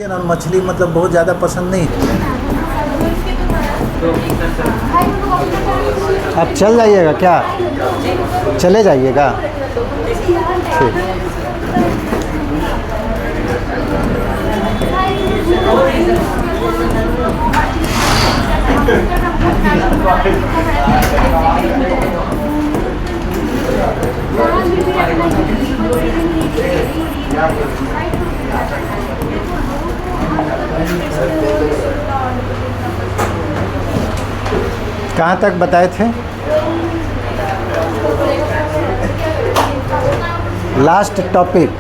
Chicken और मछली मतलब बहुत ज़्यादा पसंद नहीं है। आप चल जाइएगा क्या? चले जाइएगा? ठीक। कहाँ तक बताए थे? Last topic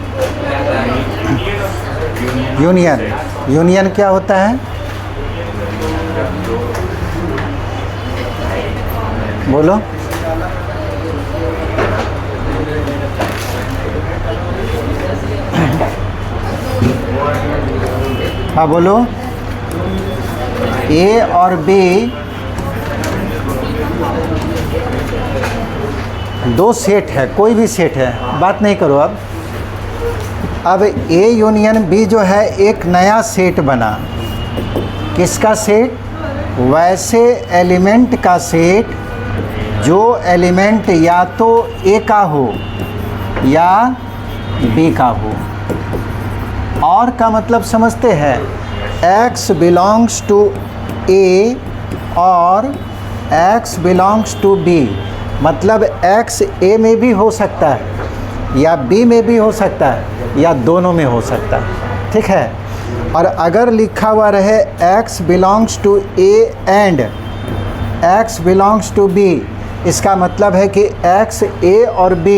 union. यूनियन क्या होता है? बोलो। हाँ बोलो। ए और बी दो सेट है, कोई भी सेट है, बात नहीं करो अब ए यूनियन बी जो है एक नया सेट बना। किसका सेट? वैसे एलिमेंट का सेट जो एलिमेंट या तो ए का हो या बी का हो। और का मतलब समझते हैं, x बिलोंग्स टू ए और x बिलोंग्स टू बी, मतलब x ए में भी हो सकता है या b में भी हो सकता है या दोनों में हो सकता है। ठीक है। और अगर लिखा हुआ रहे x belongs to A and x belongs to b, इसका मतलब है कि x a और b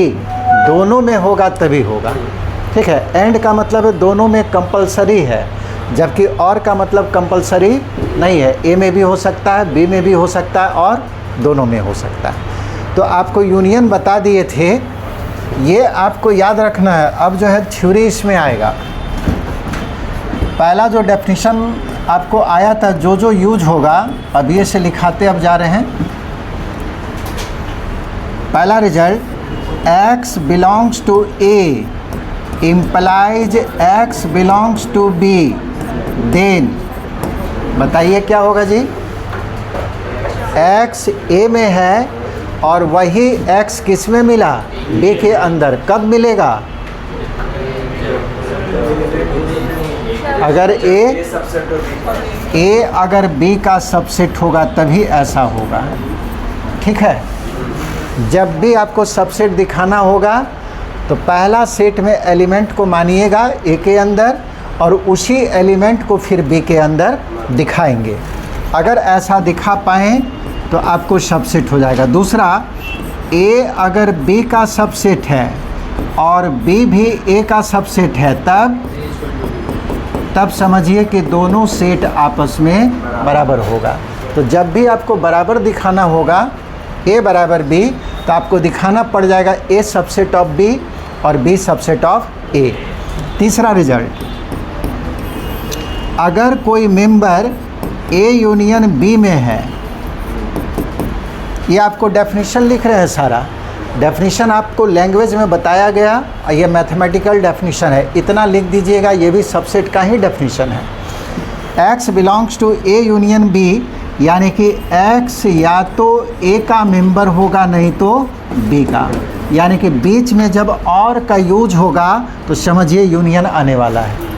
दोनों में होगा तभी होगा। ठीक है। एंड का मतलब है दोनों में कंपलसरी है, जबकि और का मतलब कंपलसरी नहीं है। ए में भी हो सकता है, बी में भी हो सकता है और दोनों में हो सकता है। तो आपको यूनियन बता दिए थे, ये आपको याद रखना है। अब जो है थ्योरी इसमें आएगा। पहला जो डेफिनेशन आपको आया था, जो यूज होगा, अब ये से लिखाते अब जा रहे हैं। पहला result, x belongs to A implies x belongs to b, then बताइए क्या होगा जी? x a में है और वही x किस में मिला? b के अंदर। कब मिलेगा? अगर a अगर b का सबसेट होगा तभी ऐसा होगा। ठीक है। जब भी आपको सबसेट दिखाना होगा तो पहला सेट में एलिमेंट को मानिएगा ए के अंदर और उसी एलिमेंट को फिर बी के अंदर दिखाएंगे। अगर ऐसा दिखा पाएँ तो आपको सबसेट हो जाएगा। दूसरा, ए अगर बी का सबसेट है और बी भी ए का सबसेट है, तब समझिए कि दोनों सेट आपस में बराबर होगा। तो जब भी आपको बराबर दिखाना होगा ए बराबर बी, तो आपको दिखाना पड़ जाएगा ए सबसेट ऑफ बी और बी सबसेट ऑफ ए। तीसरा रिजल्ट, अगर कोई मेंबर ए यूनियन बी में है, ये आपको डेफिनेशन लिख रहे हैं। सारा डेफिनेशन आपको लैंग्वेज में बताया गया, ये मैथमेटिकल डेफिनेशन है, इतना लिख दीजिएगा। ये भी सबसेट का ही डेफिनेशन है। x belongs to A union B, यानी कि x या तो a का मेंबर होगा नहीं तो b का, यानी कि बीच में जब और का यूज होगा तो समझिए यूनियन आने वाला है।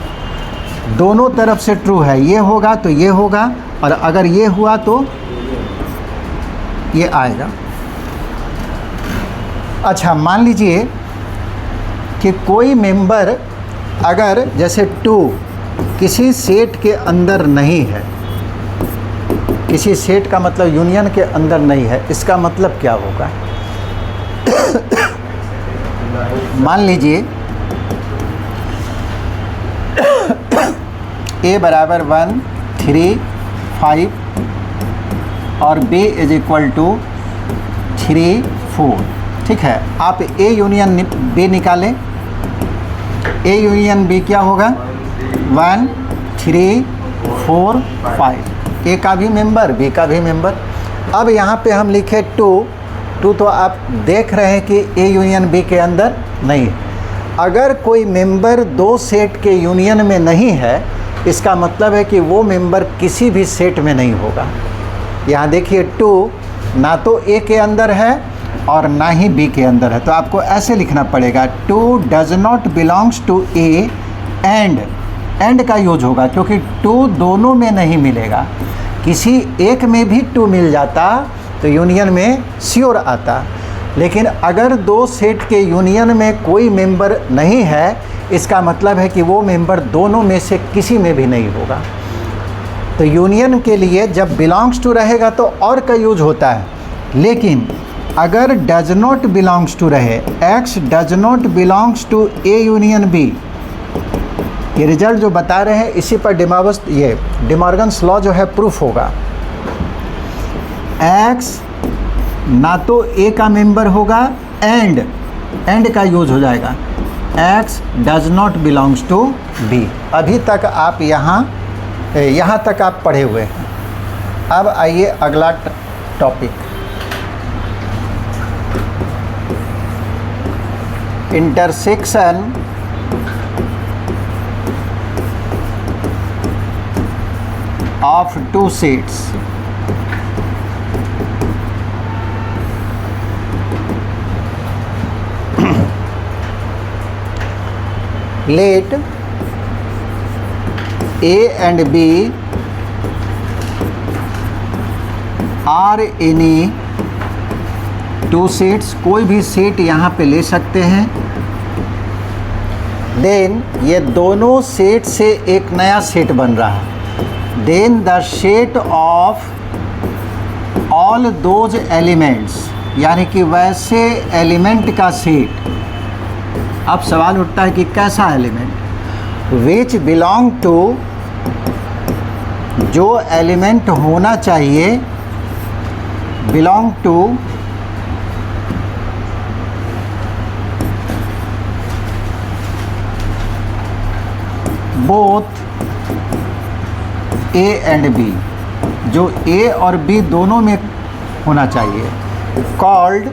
दोनों तरफ से ट्रू है, ये होगा तो ये होगा, और अगर ये हुआ तो ये आएगा। अच्छा, मान लीजिए कि कोई मेंबर अगर जैसे 2 किसी सेट के अंदर नहीं है, किसी सेट का मतलब यूनियन के अंदर नहीं है, इसका मतलब क्या होगा? मान लीजिए a बराबर 1, 3, 5 और b इज इक्वल टू 3, 4। ठीक है। आप a यूनियन b निकालें। a यूनियन b क्या होगा? 1, 3, 4, 5। ए का भी मेंबर, बी का भी मेंबर। अब यहाँ पे हम लिखे 2 तो आप देख रहे हैं कि ए यूनियन बी के अंदर नहीं है। अगर कोई मेंबर दो सेट के यूनियन में नहीं है इसका मतलब है कि वो मेंबर किसी भी सेट में नहीं होगा। यहाँ देखिए 2 ना तो ए के अंदर है और ना ही बी के अंदर है, तो आपको ऐसे लिखना पड़ेगा 2 does not belongs to A and का यूज होगा, क्योंकि 2 दोनों में नहीं मिलेगा। किसी एक में भी 2 मिल जाता तो यूनियन में श्योर आता, लेकिन अगर 2 सेट के यूनियन में कोई मेंबर नहीं है, इसका मतलब है कि वो मेंबर दोनों में से किसी में भी नहीं होगा। तो यूनियन के लिए जब बिलोंग्स टू रहेगा तो और का यूज होता है, लेकिन अगर डज नॉट बिलोंग्स टू रहे, X does not belongs to A union B, ये रिजल्ट जो बता रहे हैं इसी पर डिमॉर्गन्स लॉ जो है प्रूफ होगा। एक्स ना तो ए का मेंबर होगा एंड का यूज हो जाएगा, X does not belongs to B. अभी तक आप यहाँ तक आप पढ़े हुए हैं। अब आइए अगला topic, intersection of 2 sets. Let A and B are any 2 sets, कोई भी सेट यहाँ पे ले सकते हैं। देन ये दोनों सेट से एक नया सेट बन रहा है। Then the set of all those elements, यानी कि वैसे एलिमेंट का सेट। अब सवाल उठता है कि कैसा एलिमेंट, विच बिलोंग टू, जो एलिमेंट होना चाहिए belong to both A and B, जो ए और बी दोनों में होना चाहिए। कॉल्ड,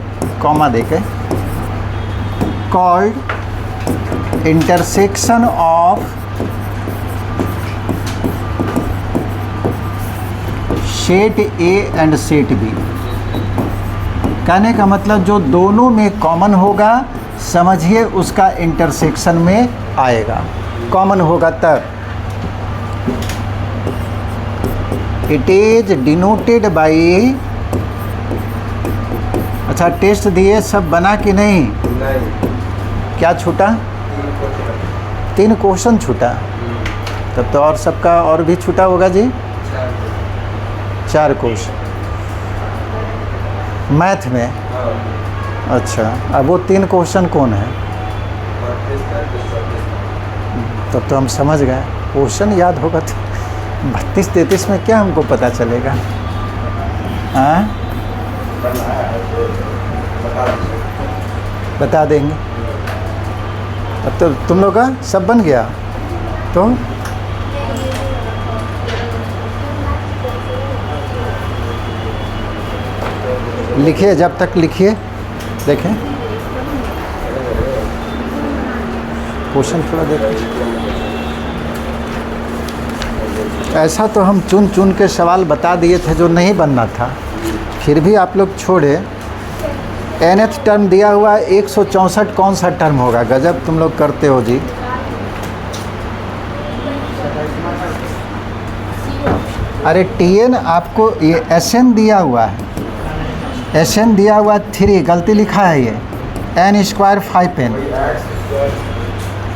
कॉमा देके, called intersection of set A and set B. कहने का मतलब जो दोनों में कॉमन होगा, समझिए उसका इंटरसेक्शन में आएगा। कॉमन होगा तब इट इज डिनोटेड बाई, अच्छा टेस्ट दिए सब बना कि नहीं? क्या छूटा? 3 क्वेश्चन छूटा, तब तो और सबका और भी छूटा होगा जी। 4 क्वेश्चन मैथ में। अच्छा, अब वो 3 क्वेश्चन कौन है? तब तो हम समझ गए, क्वेश्चन याद होगा तो 32-33 में क्या हमको पता चलेगा? हाँ, बता देंगे। अब तो तुम लोग का सब बन गया, तो लिखिए, जब तक लिखिए, देखें क्वेश्चन थोड़ा देखिए। ऐसा तो हम चुन चुन के सवाल बता दिए थे जो नहीं बनना था, फिर भी आप लोग छोड़े। nth टर्म दिया हुआ है 164, कौन सा टर्म होगा? गजब तुम लोग करते हो जी। अरे tn आपको ये sn दिया हुआ है, sn दिया हुआ 3, गलती लिखा है ये n स्क्वायर 5n।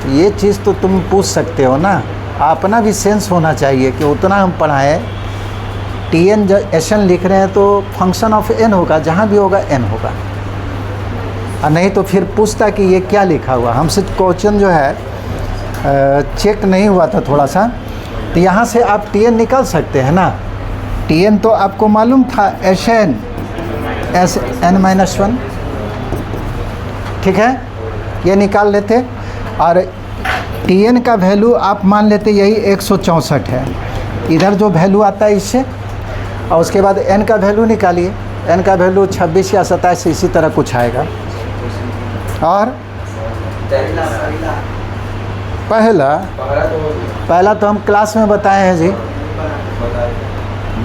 तो ये चीज़ तो तुम पूछ सकते हो ना, अपना भी सेंस होना चाहिए कि उतना हम पढ़ाएं। tn जब sn लिख रहे हैं तो फंक्शन ऑफ n होगा, जहाँ भी होगा n होगा, और नहीं तो फिर पूछता कि ये क्या लिखा हुआ। हमसे क्वेश्चन जो है चेक नहीं हुआ था थोड़ा सा, तो यहाँ से आप tn निकाल सकते हैं ना। tn तो आपको मालूम था sn (n-1), ठीक है, ये निकाल लेते। और tn का वैल्यू आप मान लेते यही 164 है, इधर जो वैल्यू आता है इससे, और उसके बाद n का वैल्यू निकालिए। n का वैल्यू 26 या 27 इसी तरह कुछ आएगा। और पहला तो हम क्लास में बताए हैं जी।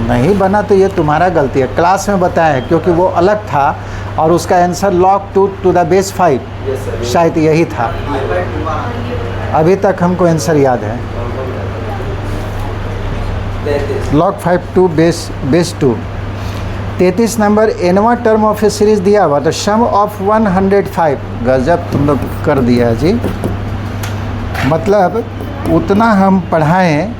नहीं बना तो ये तुम्हारा गलती है, क्लास में बताया है क्योंकि वो अलग था और उसका answer log 2 to the base 5 शायद यही था। अभी तक हमको आंसर याद है, log 5 to base 2। 33 नंबर, nवां टर्म ऑफ ए सीरीज दिया हुआ तो सम ऑफ 105। गजब तुम लोग कर दिया है जी, मतलब उतना हम पढ़ाएं।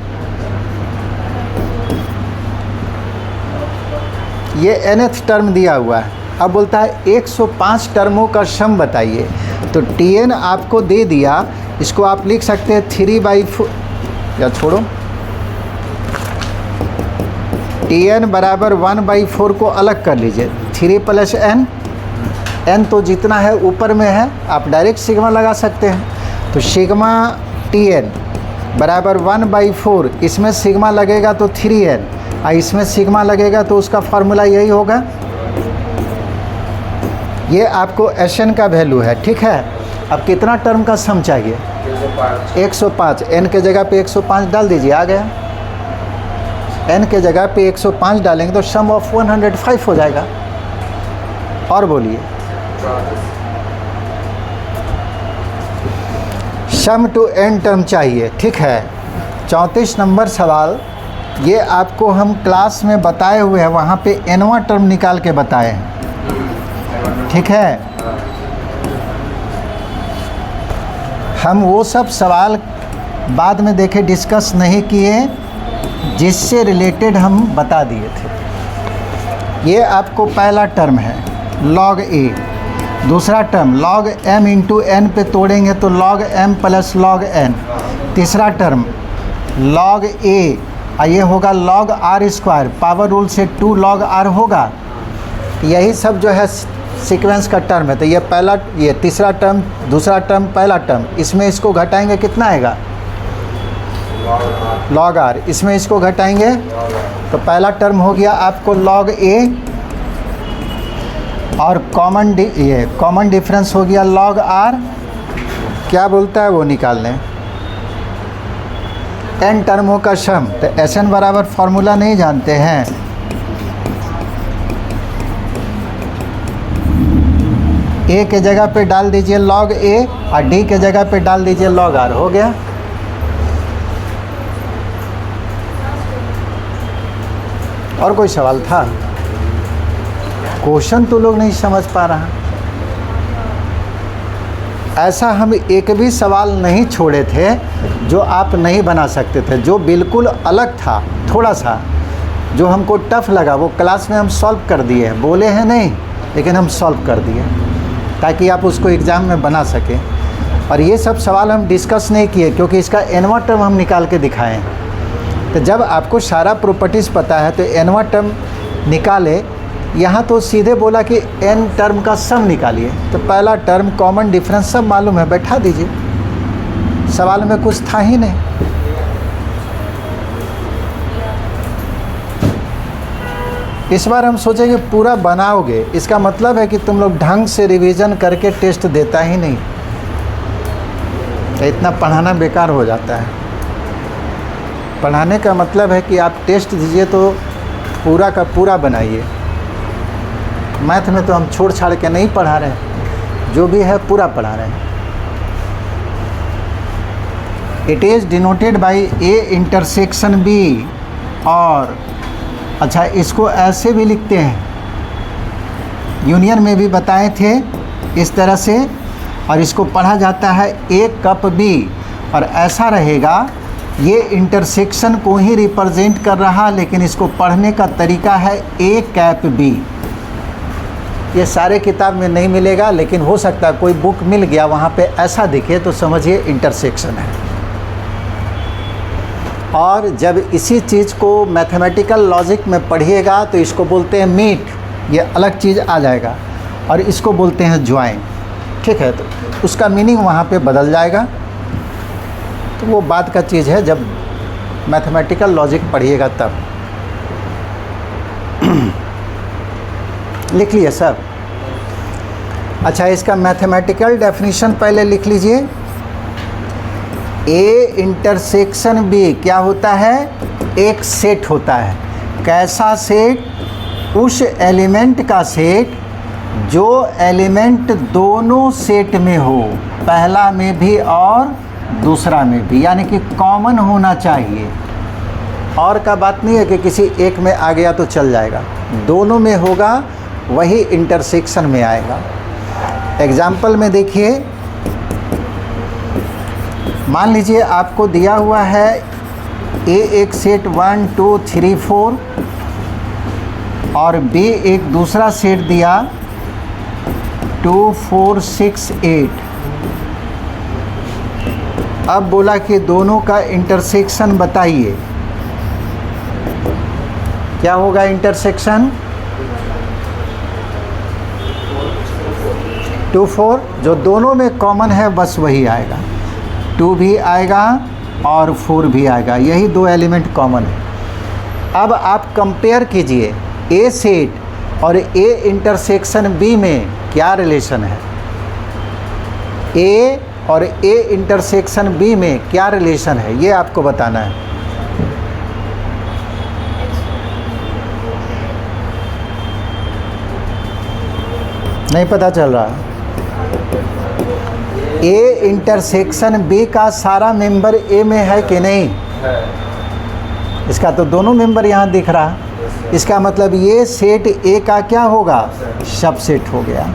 ये nth टर्म दिया हुआ है, अब बोलता है 105 टर्मों का सम बताइए। तो Tn आपको दे दिया, इसको आप लिख सकते हैं 3/4 या छोड़ो, Tn बराबर 1/4 को अलग कर लीजिए, 3 + n। n तो जितना है ऊपर में है, आप डायरेक्ट सिग्मा लगा सकते हैं। तो सिग्मा Tn बराबर 1/4, इसमें सिग्मा लगेगा तो 3n और इसमें सिग्मा लगेगा तो उसका फॉर्मूला यही होगा। ये आपको Sn का वैल्यू है, ठीक है। अब कितना टर्म का सम चाहिए? 105। n के जगह पे 105 डाल दीजिए, आ गया। n के जगह पे 105 डालेंगे तो सम ऑफ 105 हो जाएगा। और बोलिए, सम टू n टर्म चाहिए, ठीक है। 34 नंबर सवाल, ये आपको हम क्लास में बताए हुए हैं, वहाँ पे nवां टर्म निकाल के बताए हैं, ठीक है। हम वो सब सवाल बाद में देखे, डिस्कस नहीं किए, जिससे रिलेटेड हम बता दिए थे। ये आपको पहला टर्म है log a, दूसरा term log m into n पे तोड़ेंगे तो log m plus log n, तीसरा टर्म log a, ये होगा log r square, power rule से 2 log r होगा। यही सब जो है सीक्वेंस का टर्म है। तो ये पहला, ये तीसरा टर्म, दूसरा टर्म, पहला टर्म, इसमें इसको घटाएंगे कितना आएगा? log r। इसमें इसको घटाएंगे तो पहला टर्म हो गया आपको log a, और कॉमन डिफरेंस हो गया log r। क्या बोलता है वो निकाल लें, n टर्मों का सम। तो Sn बराबर फॉर्मूला नहीं जानते हैं, a के जगह पे डाल दीजिए log a और d के जगह पे डाल दीजिए log r, हो गया। और कोई सवाल था? क्वेश्चन तो लोग नहीं समझ पा रहा। ऐसा हम एक भी सवाल नहीं छोड़े थे जो आप नहीं बना सकते थे, जो बिल्कुल अलग था, थोड़ा सा जो हमको टफ लगा, वो क्लास में हम सॉल्व कर दिए हैं। बोले हैं नहीं, लेकिन हम सॉल्व कर दिए ताकि आप उसको एग्ज़ाम में बना सकें। और ये सब सवाल हम डिस्कस नहीं किए क्योंकि इसका nवां टर्म हम निकाल के दिखाएं। तो जब आपको सारा प्रॉपर्टीज़ पता है तो nवां टर्म निकाले। यहाँ तो सीधे बोला कि n टर्म का सम निकालिए, तो पहला टर्म, कॉमन डिफरेंस सब मालूम है, बैठा दीजिए। सवाल में कुछ था ही नहीं। इस बार हम सोचेंगे पूरा बनाओगे, इसका मतलब है कि तुम लोग ढंग से रिवीजन करके टेस्ट देता ही नहीं, तो इतना पढ़ाना बेकार हो जाता है। पढ़ाने का मतलब है कि आप टेस्ट दीजिए तो पूरा का पूरा बनाइए। मैथ में तो हम छोड़ छाड़ के नहीं पढ़ा रहे हैं, जो भी है पूरा पढ़ा रहे हैं। It is denoted by A intersection B. और अच्छा, इसको ऐसे भी लिखते हैं, यूनियन में भी बताए थे इस तरह से, और इसको पढ़ा जाता है ए कप बी। और ऐसा रहेगा, ये इंटरसेक्शन को ही रिप्रेजेंट कर रहा, लेकिन इसको पढ़ने का तरीका है ए कैप बी। ये सारे किताब में नहीं मिलेगा, लेकिन हो सकता है कोई बुक मिल गया वहाँ पे ऐसा दिखे तो समझिए इंटरसेक्शन है। और जब इसी चीज़ को मैथमेटिकल लॉजिक में पढ़िएगा तो इसको बोलते हैं मीट, ये अलग चीज़ आ जाएगा, और इसको बोलते हैं ज्वाइन, ठीक है। तो उसका मीनिंग वहाँ पे बदल जाएगा, तो वो बात का चीज़ है जब मैथमेटिकल लॉजिक पढ़िएगा तब। लिख लिए सब? अच्छा, इसका मैथमेटिकल डेफिनेशन पहले लिख लीजिए। ए इंटरसेक्शन बी क्या होता है? एक सेट होता है। कैसा सेट? उस एलिमेंट का सेट जो एलिमेंट दोनों सेट में हो, पहला में भी और दूसरा में भी, यानी कि कॉमन होना चाहिए। और का बात नहीं है कि किसी एक में आ गया तो चल जाएगा, दोनों में होगा वही इंटरसेक्शन में आएगा। एग्जाम्पल में देखिए, मान लीजिए आपको दिया हुआ है ए एक सेट 1 2 3 4 और बी एक दूसरा सेट दिया 2 4 6 8। अब बोला कि दोनों का इंटरसेक्शन बताइए। क्या होगा इंटरसेक्शन? 2 4, जो दोनों में कॉमन है बस वही आएगा। 2 भी आएगा और 4 भी आएगा, यही दो एलिमेंट कॉमन है। अब आप कंपेयर कीजिए ए सेट और ए इंटरसेक्शन बी में क्या रिलेशन है। ए और ए इंटरसेक्शन बी में क्या रिलेशन है, ये आपको बताना है। नहीं पता चल रहा? ए इंटरसेक्शन बी का सारा मेंबर ए में है कि नहीं? इसका तो दोनों मेंबर यहाँ दिख रहा। इसका मतलब ये सेट ए का क्या होगा? सबसेट हो गया।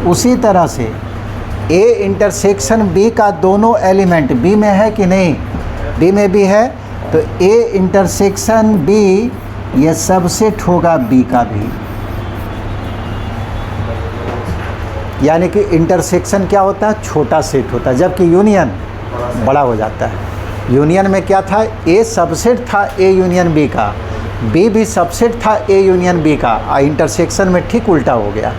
उसी तरह से ए इंटरसेक्शन बी का दोनों एलिमेंट बी में है कि नहीं? बी में भी है, तो ए इंटरसेक्शन बी ये सबसेट होगा बी का भी। यानी कि इंटरसेक्शन क्या होता है? छोटा सेट होता है, जबकि यूनियन बड़ा हो जाता है। यूनियन में क्या था? ए सबसेट था ए यूनियन बी का, बी भी सबसेट था ए यूनियन बी का, और इंटरसेक्शन में ठीक उल्टा हो गया,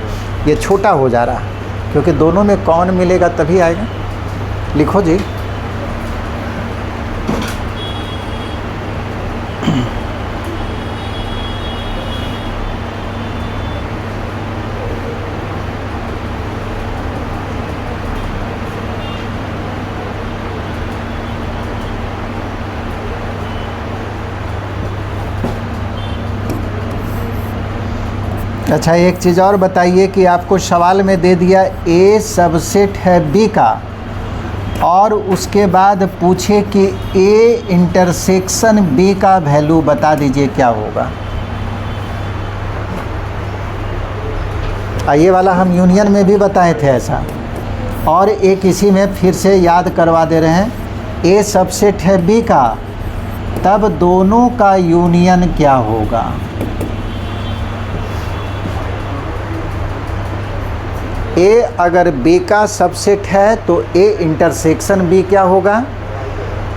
ये छोटा हो जा रहा है, क्योंकि दोनों में कौन मिलेगा तभी आएगा। लिखो जी। अच्छा, एक चीज़ और बताइए कि आपको सवाल में दे दिया ए सबसेट है बी का, और उसके बाद पूछे कि ए इंटरसेक्शन बी का वैल्यू बता दीजिए क्या होगा। ये वाला हम यूनियन में भी बताए थे ऐसा, और एक इसी में फिर से याद करवा दे रहे हैं। ए सबसेट है बी का, तब दोनों का यूनियन क्या होगा। ए अगर बी का सबसेट है तो ए इंटरसेक्शन बी क्या होगा,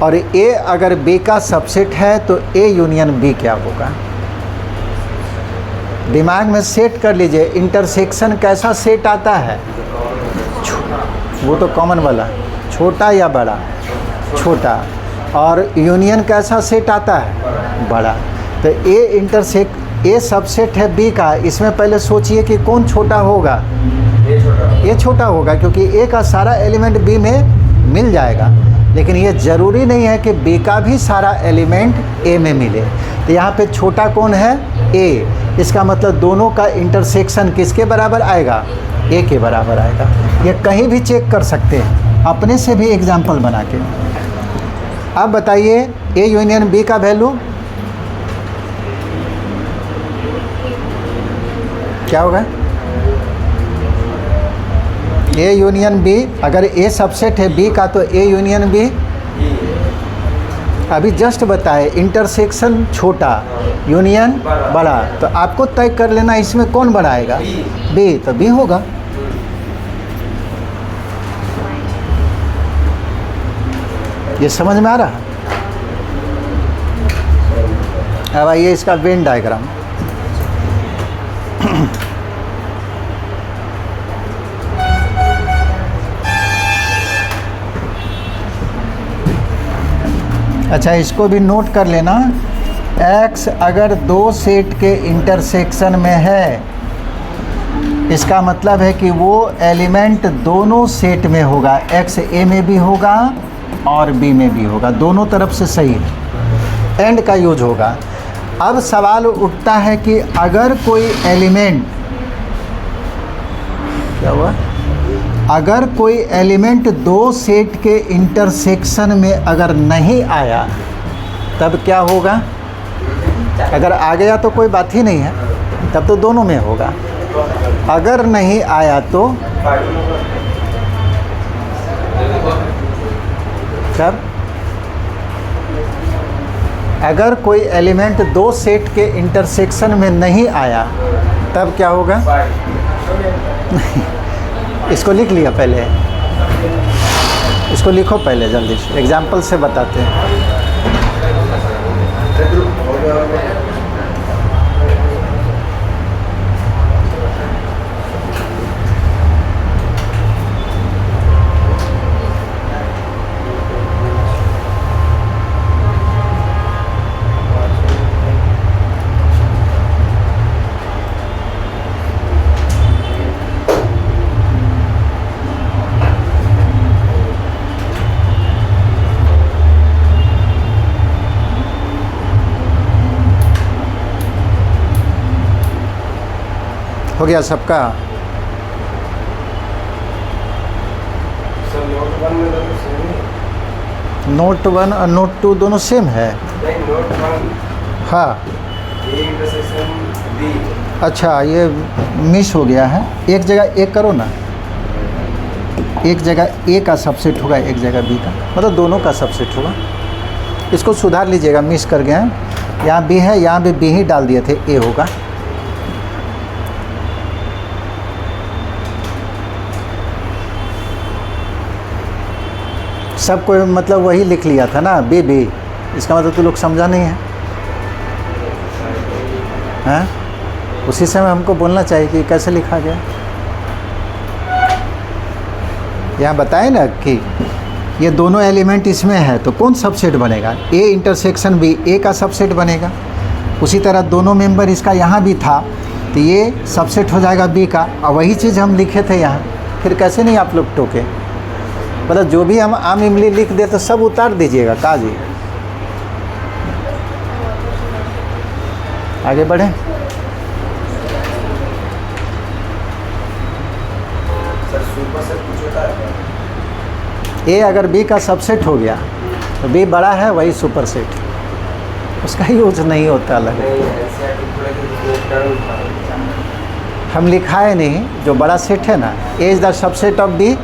और ए अगर बी का सबसेट है तो ए यूनियन बी क्या होगा। दिमाग में सेट कर लीजिए। इंटरसेक्शन कैसा सेट आता है? वो तो कॉमन वाला, छोटा या बड़ा? छोटा। और यूनियन कैसा सेट आता है? बड़ा। तो ए सबसेट है बी का, इसमें पहले सोचिए कि कौन छोटा होगा। ये छोटा होगा, क्योंकि ए का सारा एलिमेंट बी में मिल जाएगा, लेकिन ये ज़रूरी नहीं है कि बी का भी सारा एलिमेंट ए में मिले। तो यहाँ पे छोटा कौन है? ए। इसका मतलब दोनों का इंटरसेक्शन किसके बराबर आएगा? ए के बराबर आएगा। ये कहीं भी चेक कर सकते हैं, अपने से भी एग्जाम्पल बना के। अब बताइए ए यूनियन बी का वैल्यू क्या होगा? ए यूनियन बी, अगर ए सबसेट है बी का तो ए यूनियन बी। अभी जस्ट बताए इंटरसेक्शन छोटा, यूनियन बड़ा, तो आपको तय कर लेना इसमें कौन बड़ा आएगा? बी, तो बी होगा। ये समझ में आ रहा? अब आइए इसका वेन डायग्राम। अच्छा, इसको भी नोट कर लेना। x अगर दो सेट के इंटरसेक्शन में है, इसका मतलब है कि वो एलिमेंट दोनों सेट में होगा, एक्स ए में भी होगा और बी में भी होगा, दोनों तरफ से सही है, एंड का यूज होगा। अब सवाल उठता है कि अगर कोई एलिमेंट, क्या हुआ, अगर कोई एलिमेंट दो सेट के इंटरसेक्शन में अगर नहीं आया तब क्या होगा? अगर आ गया तो कोई बात ही नहीं है, तब तो दोनों में होगा। अगर नहीं आया तो तब, अगर कोई एलिमेंट दो सेट के इंटरसेक्शन में नहीं आया तब क्या होगा? इसको लिख लिया पहले, इसको लिखो पहले जल्दी से, एग्जाम्पल से बताते हैं। हो गया सबका? नोट 1 और नोट 2 दोनों सेम है? हाँ, अच्छा ये मिस हो गया है, एक जगह एक करो ना, एक जगह ए का सबसेट होगा, एक जगह बी का, मतलब दोनों का सबसेट होगा। इसको सुधार लीजिएगा, मिस कर गए हैं, यहाँ बी है, यहाँ भी बी ही डाल दिए थे, ए होगा। सब कोई मतलब वही लिख लिया था ना, बी बी, इसका मतलब तो लोग समझा नहीं है, हैं? उसी समय हमको बोलना चाहिए कि कैसे लिखा गया। यहाँ बताए ना कि ये दोनों एलिमेंट इसमें है तो कौन सबसेट बनेगा? ए इंटरसेक्शन बी, ए का सबसेट बनेगा। उसी तरह दोनों मेंबर इसका यहाँ भी था तो ये सबसेट हो जाएगा बी का, और वही चीज़ हम लिखे थे यहाँ, फिर कैसे नहीं आप लोग टोके? मतलब जो भी हम आम इमली लिख दे तो सब उतार दीजिएगा काजी। आगे बढ़े। ए अगर बी का सबसेट हो गया तो बी बड़ा है, वही सुपर सेट, उसका यूज नहीं होता अलग। हम लिखाए नहीं, जो बड़ा सेट है ना, A is the subset of B,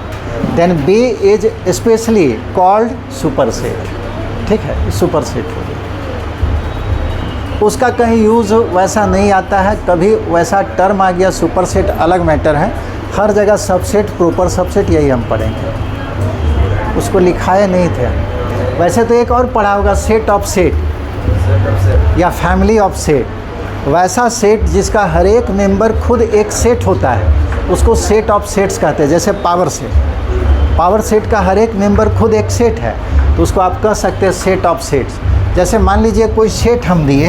then B is specially called super set, ठीक है, सुपर सेट हो गया। उसका कहीं यूज़ वैसा नहीं आता है, कभी वैसा टर्म आ गया सुपर सेट अलग मैटर है, हर जगह सबसेट, प्रॉपर सबसेट यही हम पढ़ेंगे, उसको लिखाए नहीं थे। वैसे तो एक और पढ़ा होगा, सेट ऑफ सेट या फैमिली ऑफ सेट, वैसा सेट जिसका हर एक मेंबर खुद एक सेट होता है उसको सेट ऑफ सेट्स कहते हैं। जैसे पावर सेट, पावर सेट का हर एक मेंबर खुद एक सेट है तो उसको आप कह सकते हैं सेट ऑफ सेट्स। जैसे मान लीजिए कोई सेट हम दिए,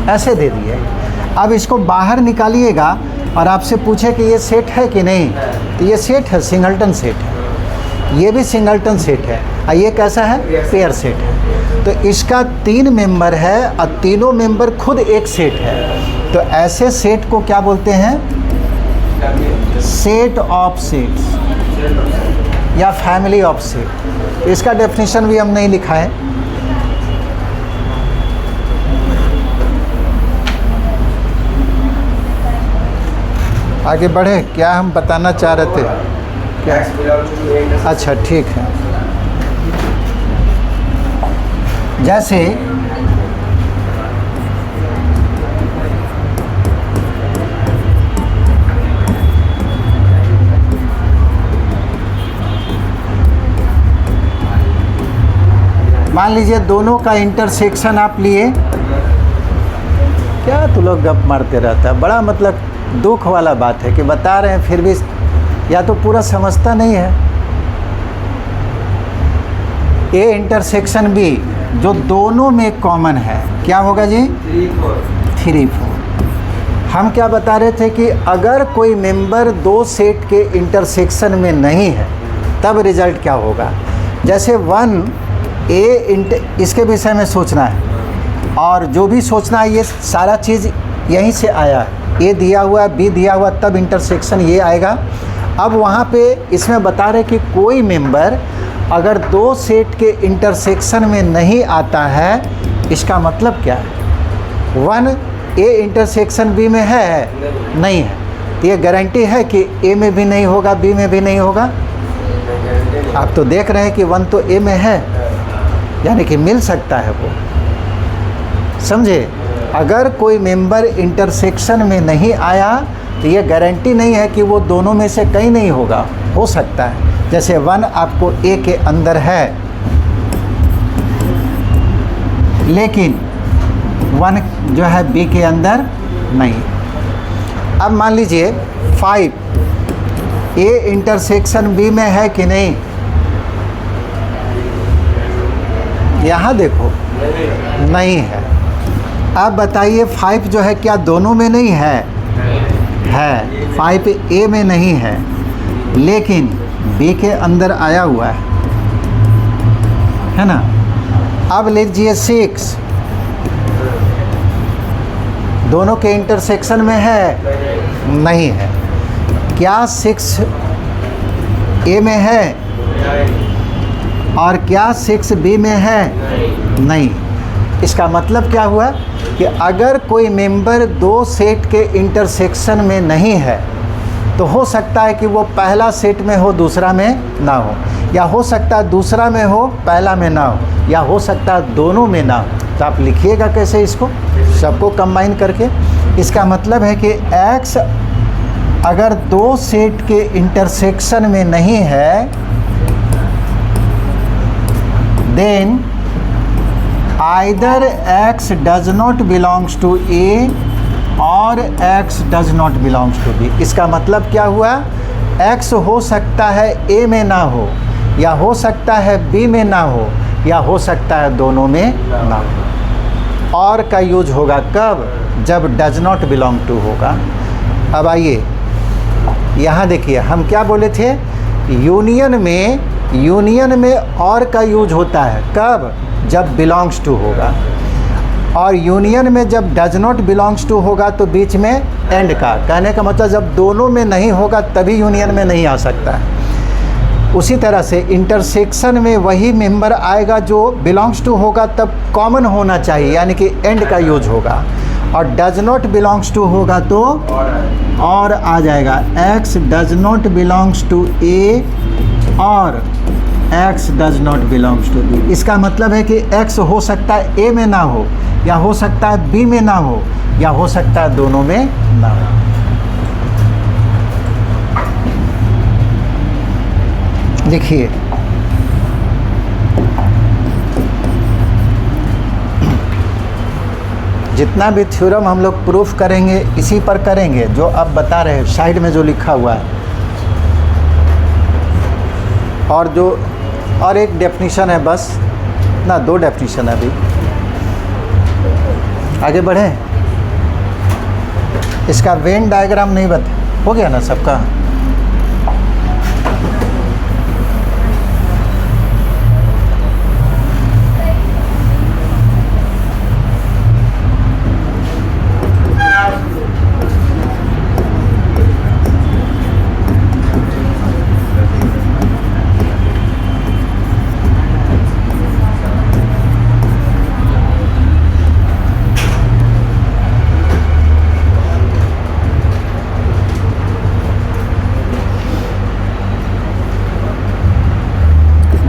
ऐसे दे दिए, अब इसको बाहर निकालिएगा और आपसे पूछे कि ये सेट है कि नहीं, तो ये सेट है, सिंगल्टन सेट है, ये भी सिंगल्टन सेट है, और ये कैसा है? पेयर सेट है। तो इसका 3 मेंबर है और तीनों मेंबर खुद एक सेट है, तो ऐसे सेट को क्या बोलते हैं? सेट ऑफ सेट्स या फैमिली ऑफ सेट। इसका डेफिनेशन भी हम नहीं लिखा है। आगे बढ़े, क्या हम बताना चाह रहे थे? क्या? अच्छा ठीक है। जैसे मान लीजिए दोनों का इंटरसेक्शन आप लिए, क्या तो लोग गप मारते रहता है, बड़ा मतलब दुख वाला बात है कि बता रहे हैं फिर भी या तो पूरा समझता नहीं है। ए इंटरसेक्शन बी जो दोनों में कॉमन है क्या होगा जी? 3 4। हम क्या बता रहे थे कि अगर कोई मेंबर दो सेट के इंटरसेक्शन में नहीं है तब रिजल्ट क्या होगा। जैसे 1A इसके विषय में सोचना है, और जो भी सोचना है ये सारा चीज़ यहीं से आया है। A दिया हुआ, B दिया हुआ, तब इंटरसेक्शन ये आएगा। अब वहाँ पे इसमें बता रहे कि कोई मेंबर अगर दो सेट के इंटरसेक्शन में नहीं आता है, इसका मतलब क्या है? 1A इंटरसेक्शन B में है नहीं है, तो ये गारंटी है कि A में भी नहीं होगा, B में भी नहीं होगा। आप तो देख रहे हैं कि 1 तो A में है, यानी कि मिल सकता है वो, समझे। अगर कोई मेंबर इंटरसेक्शन में नहीं आया तो ये गारंटी नहीं है कि वो दोनों में से कहीं नहीं होगा, हो सकता है। जैसे 1 आपको A के अंदर है, लेकिन 1 जो है B के अंदर नहीं। अब मान लीजिए 5A इंटरसेक्शन B में है कि नहीं, यहाँ देखो नहीं है। अब बताइए 5 जो है क्या दोनों में नहीं है? है। 5A में नहीं है, लेकिन B के अंदर आया हुआ है ना। अब लीजिए 6 दोनों के इंटरसेक्शन में है नहीं है। क्या 6A में है और क्या 6B में है? नहीं। इसका मतलब क्या हुआ कि अगर कोई मेंबर दो सेट के इंटरसेक्शन में नहीं है तो हो सकता है कि वो पहला सेट में हो, दूसरा में ना हो, या हो सकता है दूसरा में हो, पहला में ना हो, या हो सकता है दोनों में ना हो। तो आप लिखिएगा कैसे इसको, सबको कंबाइन करके। इसका मतलब है कि X अगर दो सेट के इंटरसेक्शन में नहीं है, then either X does not belongs to A और X does not belongs to B। इसका मतलब क्या हुआ? X हो सकता है A में ना हो, या हो सकता है B में ना हो, या हो सकता है दोनों में ना हो। और का यूज होगा कब? जब does not belong to होगा। अब आइए यहाँ देखिए, हम क्या बोले थे? यूनियन में और का यूज होता है कब? जब बिलोंग्स टू होगा। और यूनियन में जब डज नॉट बिलोंग्स टू होगा तो बीच में एंड का। कहने का मतलब जब दोनों में नहीं होगा तभी यूनियन में नहीं आ सकता है। उसी तरह से इंटरसेक्शन में वही मेंबर आएगा जो बिलोंग्स टू होगा, तब कॉमन होना चाहिए, यानी कि एंड का यूज होगा। और डज नॉट बिलोंग्स टू होगा तो और आ जाएगा। X does not belongs to A और X does not belongs to B। इसका मतलब है कि X हो सकता है A में ना हो, या हो सकता है B में ना हो, या हो सकता है दोनों में ना हो। देखिए जितना भी थ्योरम हम लोग प्रूफ करेंगे इसी पर करेंगे, जो अब बता रहे हैं साइड में जो लिखा हुआ है। और एक डेफिनेशन है बस ना, 2 डेफिनेशन है। अभी आगे बढ़ें। इसका वेन डायग्राम नहीं बता, हो गया ना सबका?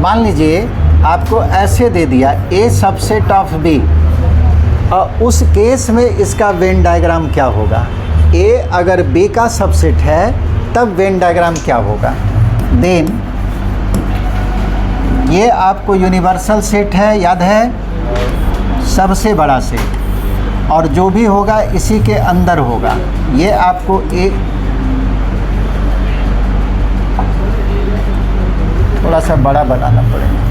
मान लीजिए आपको ऐसे दे दिया A सबसेट ऑफ B, और उस केस में इसका वेन डायग्राम क्या होगा? A अगर B का सबसेट है तब वेन डायग्राम क्या होगा? देन ये आपको यूनिवर्सल सेट है, याद है, सबसे बड़ा सेट, और जो भी होगा इसी के अंदर होगा। ये आपको थोड़ा सा बड़ा बनाना पड़ेगा।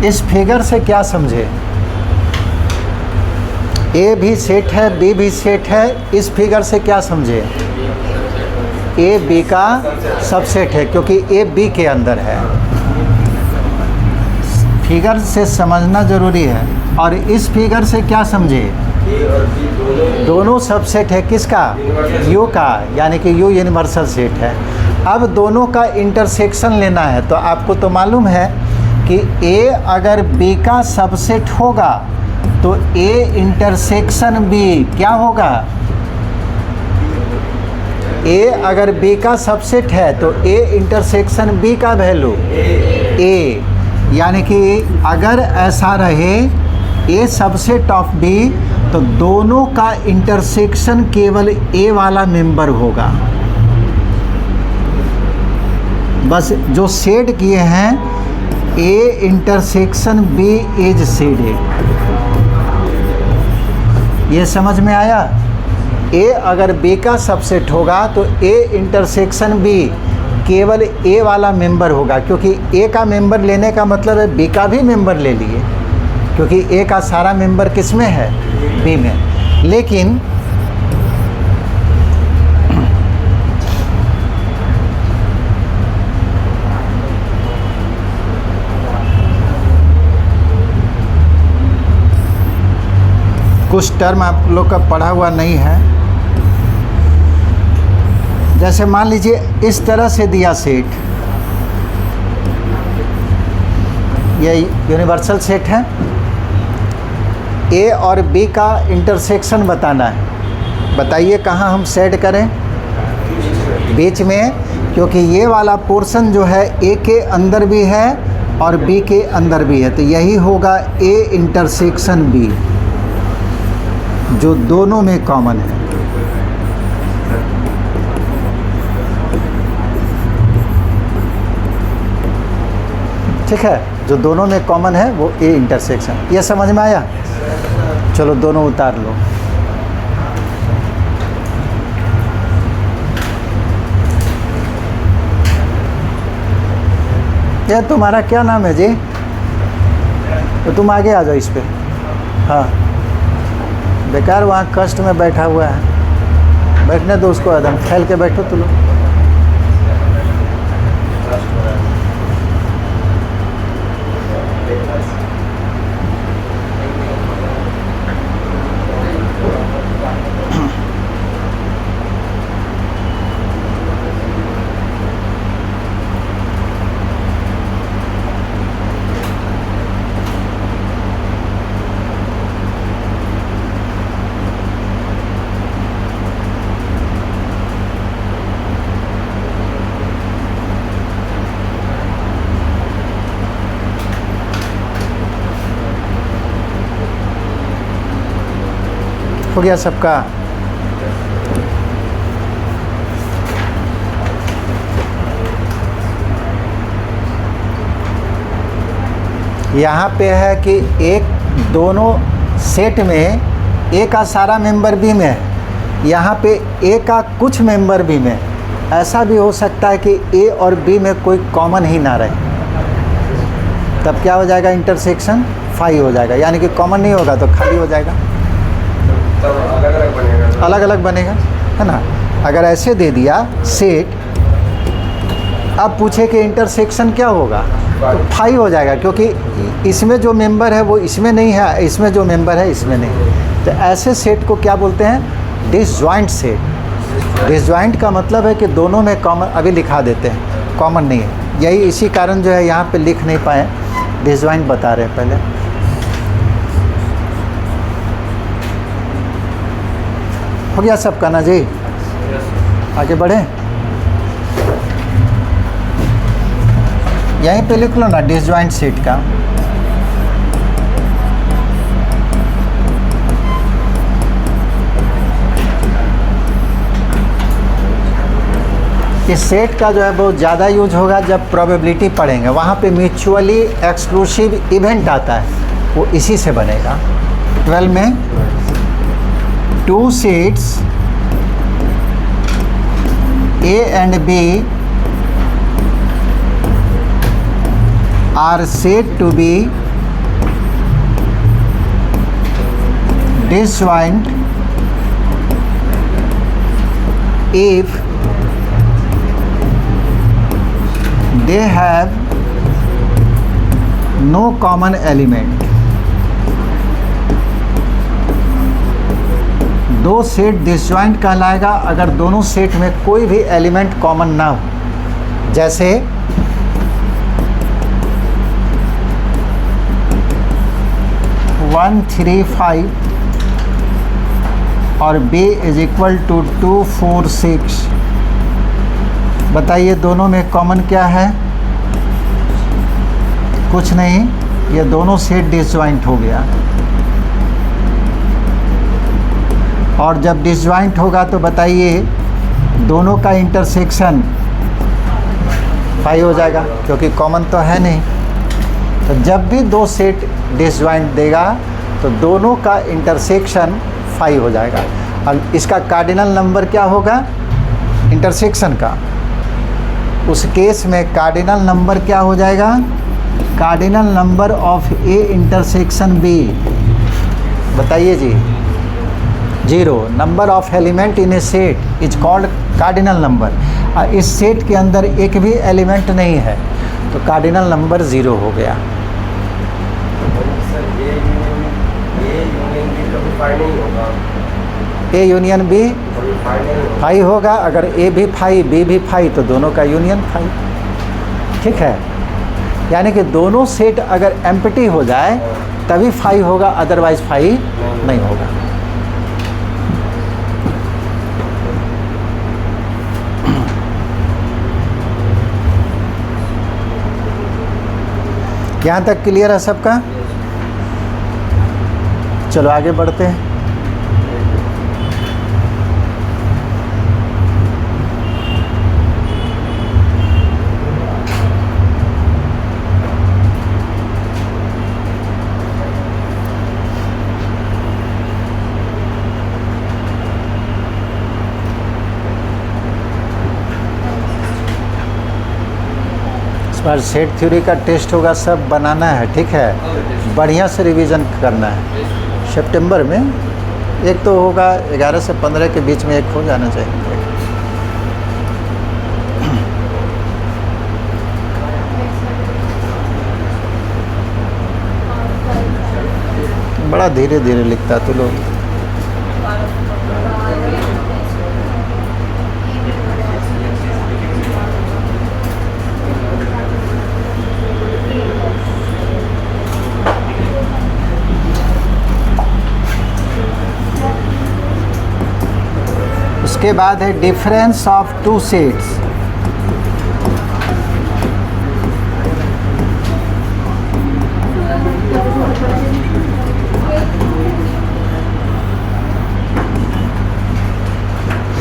इस फिगर से क्या समझे? ए भी सेट है, बी भी सेट है। इस फिगर से क्या समझे? ए बी का सबसेट है, क्योंकि ए बी के अंदर है। फिगर से समझना ज़रूरी है। और इस फिगर से क्या समझे? दोनों सबसेट है। किसका? यू का, यानी कि यू यूनिवर्सल सेट है। अब दोनों का इंटरसेक्शन लेना है। तो आपको तो मालूम है कि ए अगर बी का सबसेट होगा तो ए इंटरसेक्शन बी क्या होगा? ए अगर बी का सबसेट है तो ए इंटरसेक्शन बी का वैल्यू ए, यानी कि अगर ऐसा रहे ए सबसेट ऑफ बी तो दोनों का इंटरसेक्शन केवल ए वाला मेंबर होगा। बस जो शेड किए हैं A intersection B is shaded. ये समझ में आया? ए अगर बी का सबसेट होगा तो ए इंटरसेक्शन बी केवल ए वाला मेंबर होगा, क्योंकि ए का मेंबर लेने का मतलब है बी का भी मेंबर ले लिए, क्योंकि ए का सारा मेंबर किस में है? बी में। लेकिन कुछ टर्म आप लोग का पढ़ा हुआ नहीं है। जैसे मान लीजिए इस तरह से दिया सेट, ये यूनिवर्सल सेट है। ए और बी का इंटरसेक्शन बताना है। बताइए कहाँ हम सेट करें? बीच में, क्योंकि ये वाला पोर्शन जो है ए के अंदर भी है और बी के अंदर भी है, तो यही होगा ए इंटरसेक्शन बी, जो दोनों में कॉमन है। ठीक है, जो दोनों में कॉमन है वो ए इंटरसेक्शन। ये समझ में आया? चलो दोनों उतार लो। ये तुम्हारा क्या नाम है जी? तो तुम आगे आ जाओ इस पे। हाँ, बेकार वहाँ कष्ट में बैठा हुआ है, बैठने दो उसको, एकदम फैल के बैठो तुम लोग। हो गया सबका? यहाँ पे है कि एक दोनों सेट में ए का सारा मेंबर बी में है, यहाँ पे ए का कुछ मेंबर बी में। ऐसा भी हो सकता है कि ए और बी में कोई कॉमन ही ना रहे, तब क्या हो जाएगा? इंटरसेक्शन फाई हो जाएगा, यानी कि कॉमन नहीं होगा तो खाली हो जाएगा, अलग अलग बनेगा, है ना। अगर ऐसे दे दिया सेट, अब पूछे कि इंटरसेक्शन क्या होगा, तो फाई हो जाएगा, क्योंकि इसमें जो मेंबर है वो इसमें नहीं है, इसमें जो मेंबर है इसमें नहीं। तो ऐसे सेट को क्या बोलते हैं? Disjoint set. डिसजॉइंट का मतलब है कि दोनों में कॉमन, अभी लिखा देते हैं, कॉमन नहीं है। यही इसी कारण जो है यहाँ पे लिख नहीं पाए, डिसजॉइंट बता रहे हैं पहले। हो गया सबका ना जी? आगे बढ़े, यहीं पे लिख लो ना डिसजॉइंट सेट का। इस सेट का जो है बहुत ज़्यादा यूज होगा जब प्रोबेबिलिटी पढ़ेंगे, वहाँ पे म्यूचुअली एक्सक्लूसिव इवेंट आता है, वो इसी से बनेगा। 12 में 2 sets A and B are said to be disjoint if they have no common element। दो सेट डिसजॉइंट कहलाएगा अगर दोनों सेट में कोई भी एलिमेंट कॉमन ना हो। जैसे 1 3 5 और b इज इक्वल टू 2 4 6। बताइए दोनों में कॉमन क्या है? कुछ नहीं, ये दोनों सेट डिसजॉइंट हो गया। और जब डिसजॉइंट होगा तो बताइए दोनों का इंटरसेक्शन 5 हो जाएगा, क्योंकि कॉमन तो है नहीं। तो जब भी दो सेट डिसजॉइंट देगा तो दोनों का इंटरसेक्शन 5 हो जाएगा। और इसका कार्डिनल नंबर क्या होगा? इंटरसेक्शन का। उस केस में कार्डिनल नंबर क्या हो जाएगा? Cardinal number of A intersection B. बताइए जी। 0 number of element in A set is called cardinal number. और इस सेट के अंदर एक भी एलिमेंट नहीं है तो कार्डिनल नंबर 0 हो गया। ए यूनियन बी 5 होगा। अगर ए भी 5 बी भी 5 तो दोनों का यूनियन 5। ठीक है, यानी कि दोनों सेट अगर एम्प्टी हो जाए तभी 5 होगा, अदरवाइज 5 नहीं होगा। यहाँ तक क्लियर है सबका? चलो आगे बढ़ते हैं। बार सेट थ्योरी का टेस्ट होगा, सब बनाना है। ठीक है, बढ़िया से रिवीजन करना है। सितंबर में एक तो होगा, 11 से 15 के बीच में एक हो जाना चाहिए। बड़ा धीरे धीरे लिखता तू लोग। उसके बाद है difference of two sets.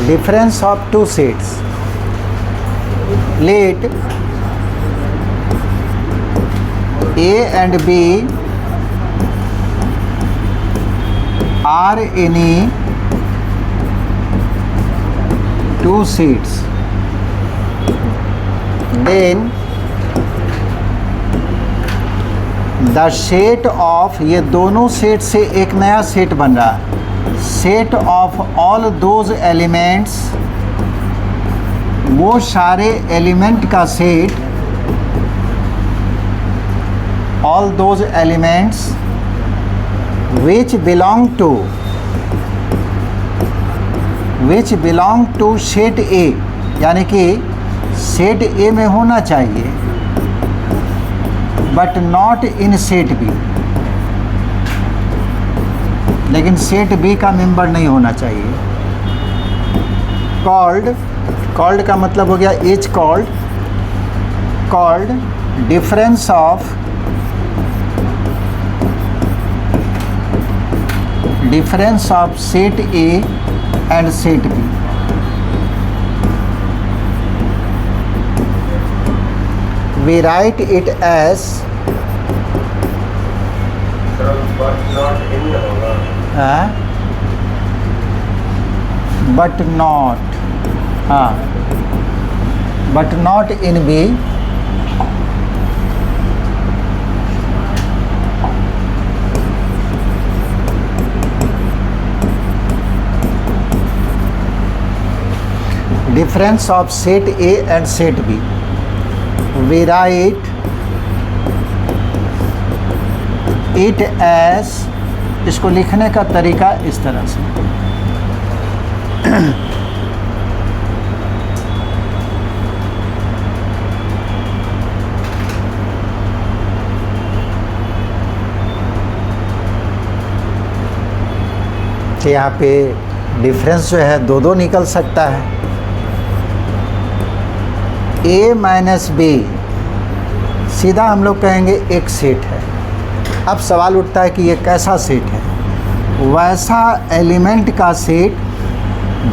Difference of two sets. Let A and B are any two sets, then the set of, ये दोनों सेट से एक नया सेट बन रहा है, set of all those elements, वो सारे एलिमेंट का set, all those elements which belong to set A, यानी कि सेट A में होना चाहिए but not in set B, लेकिन सेट B का मेंबर नहीं होना चाहिए। कॉल्ड का मतलब हो गया is called difference of set A and set B। We write it as but not in B, difference of set A and set B. We write it as, इसको लिखने का तरीका इस तरह से, कि यहाँ पे डिफरेंस जो है दो दो निकल सकता है। A माइनस बी सीधा हम लोग कहेंगे एक सेट है। अब सवाल उठता है कि ये कैसा सेट है? वैसा एलिमेंट का सेट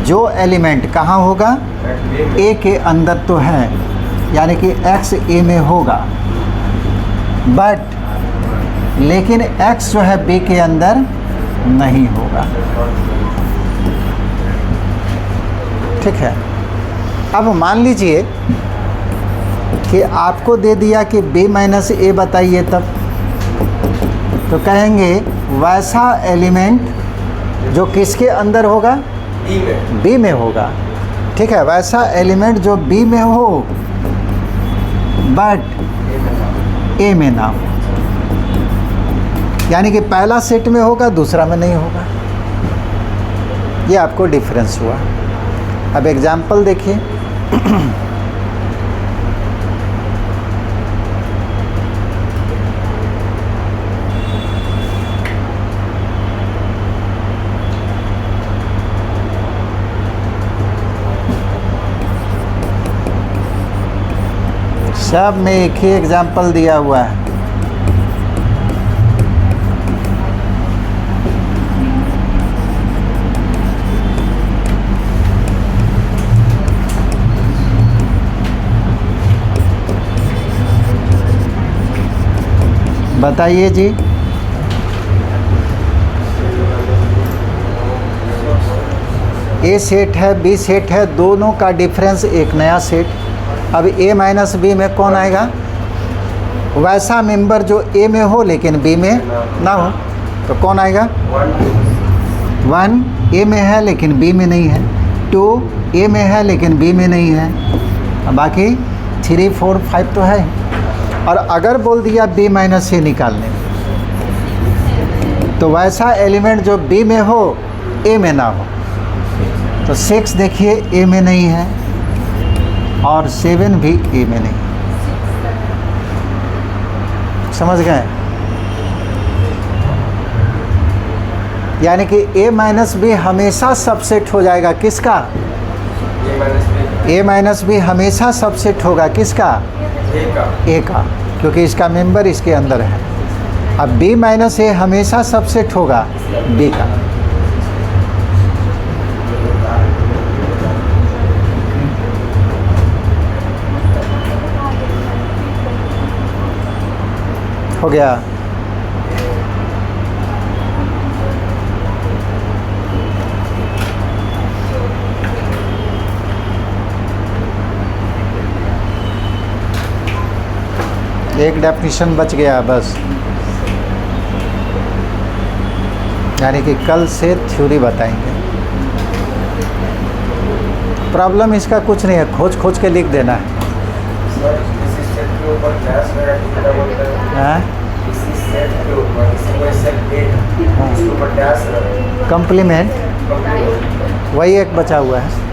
जो एलिमेंट कहाँ होगा? A के अंदर तो है, यानी कि x A में होगा, बट लेकिन x जो है B के अंदर नहीं होगा। ठीक है। अब मान लीजिए कि आपको दे दिया कि b माइनस ए बताइए, तब तो कहेंगे वैसा एलिमेंट जो किसके अंदर होगा? b में होगा। ठीक है, वैसा एलिमेंट जो b में हो बट a में ना हो, यानी कि पहला सेट में होगा दूसरा में नहीं होगा। ये आपको डिफरेंस हुआ। अब एग्जाम्पल देखिए। सब में एक ही एग्जाम्पल दिया हुआ है। बताइए जी। ए सेट है, बी सेट है, दोनों का डिफरेंस एक नया सेट। अब ए माइनस बी में कौन आएगा? वैसा मेंबर जो ए में हो लेकिन बी में ना हो, तो कौन आएगा? 1 ए में है लेकिन बी में नहीं है, 2 ए में है लेकिन बी में नहीं है, बाकी 3 4 5 तो है। और अगर बोल दिया b माइनस ए निकालने, तो वैसा एलिमेंट जो b में हो a में ना हो, तो 6 देखिए a में नहीं है और 7 भी a में नहीं। समझ गए? यानी कि a माइनस बी हमेशा सबसेट हो जाएगा किसका? a माइनस बी हमेशा सबसेट होगा किसका? ए का, क्योंकि इसका मेंबर इसके अंदर है। अब b माइनस ए हमेशा सबसेट होगा b का। हो गया। एक डेफिनेशन बच गया बस, यानी कि कल से थ्योरी बताएंगे। प्रॉब्लम इसका कुछ नहीं है, खोज खोज के लिख देना है। कंप्लीमेंट वही एक बचा हुआ है।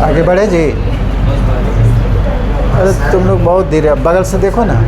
आगे बढ़े जी। अरे तुम लोग बहुत धीरे, बगल से देखो ना।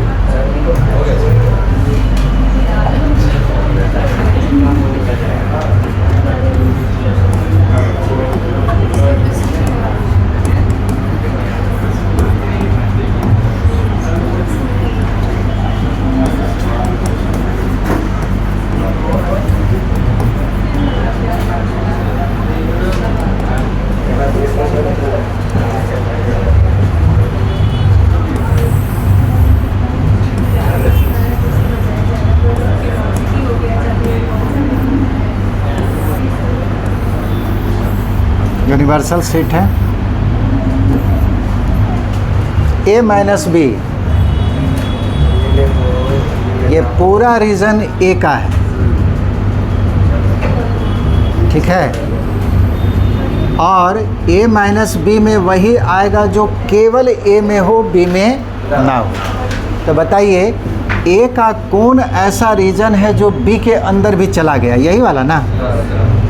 यूनिवर्सल सेट है। ए माइनस बी, ये पूरा रीजन ए का है, ठीक है। और ए माइनस बी में वही आएगा जो केवल ए में हो, बी में ना हो। तो बताइए ए का कौन ऐसा रीजन है जो बी के अंदर भी चला गया? यही वाला ना,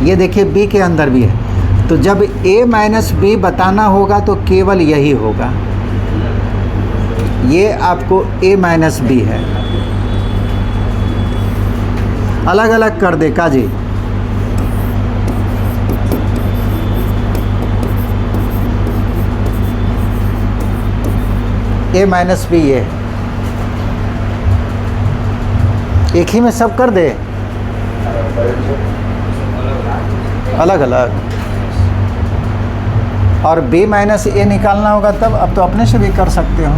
ये देखिए बी के अंदर भी है। तो जब ए माइनस बी बताना होगा तो केवल यही होगा, ये आपको ए माइनस बी है। अलग अलग कर दे काजी, ए माइनस बी ये एक ही में सब कर दे, अलग अलग। और बी माइनस ए निकालना होगा तब, अब तो अपने से भी कर सकते हो।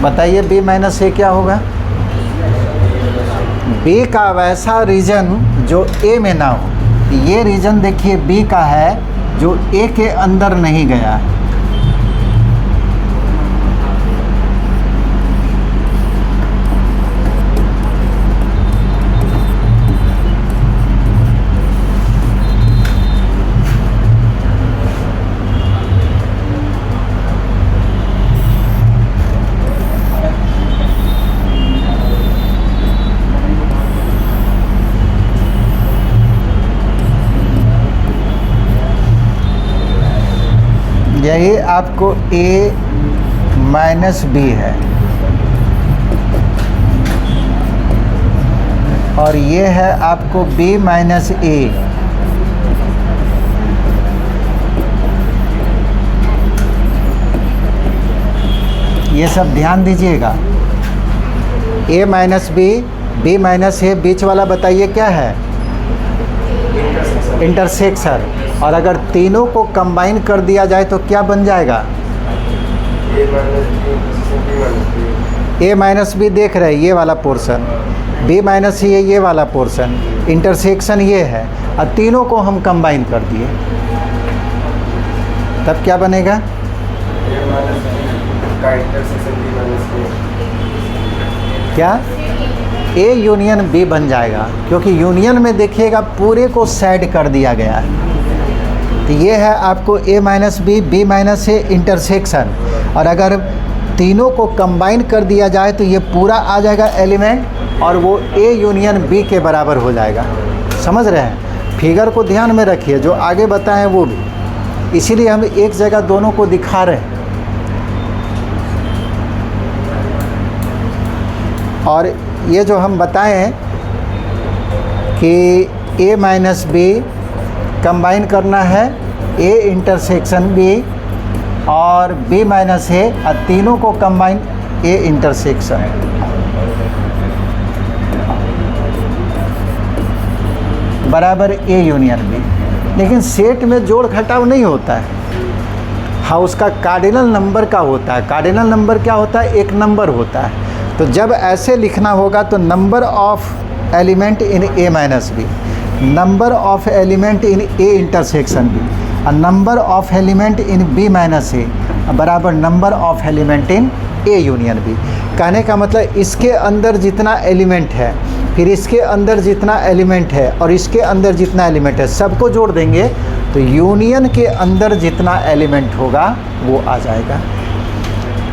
बताइए बी माइनस ए क्या होगा? बी का वैसा रीजन जो ए में ना हो। ये रीजन देखिए बी का है जो ए के अंदर नहीं गया है। यही आपको ए माइनस बी है और ये है आपको बी माइनस ए। ये सब ध्यान दीजिएगा। ए माइनस बी माइनस ए, बीच वाला बताइए क्या है? इंटरसेक्शन। और अगर तीनों को कंबाइन कर दिया जाए तो क्या बन जाएगा? ए माइनस बी देख रहे हैं, ये वाला पोर्शन, बी माइनस ये वाला पोर्शन, इंटरसेक्शन ये है, और तीनों को हम कंबाइन कर दिए तब क्या बनेगा? क्या? ए यूनियन बी बन जाएगा, क्योंकि यूनियन में देखिएगा पूरे को साइड कर दिया गया है। तो ये है आपको A minus B minus A intersection. और अगर तीनों को कंबाइन कर दिया जाए तो ये पूरा आ जाएगा एलिमेंट, और वो ए यूनियन बी के बराबर हो जाएगा। समझ रहे हैं? फिगर को ध्यान में रखिए, जो आगे बताएं वो भी, इसीलिए हम एक जगह दोनों को दिखा रहे हैं। और ये जो हम बताएं कि ए माइनस बी कंबाइन करना है ए इंटरसेक्शन बी और बी माइनस ए, और तीनों को कंबाइन ए इंटरसेक्शन। बराबर ए यूनियन बी। लेकिन सेट में जोड़ घटाव नहीं होता है, हाँ उसका कार्डिनल नंबर का होता है। कार्डिनल नंबर क्या होता है? एक नंबर होता है। तो जब ऐसे लिखना होगा तो number of element in A minus B, number of element in A intersection B, और number of element in B minus A बराबर number of element in A union B. कहने का मतलब इसके अंदर जितना एलिमेंट है, फिर इसके अंदर जितना एलिमेंट है, और इसके अंदर जितना एलिमेंट है, सबको जोड़ देंगे तो यूनियन के अंदर जितना एलिमेंट होगा वो आ जाएगा।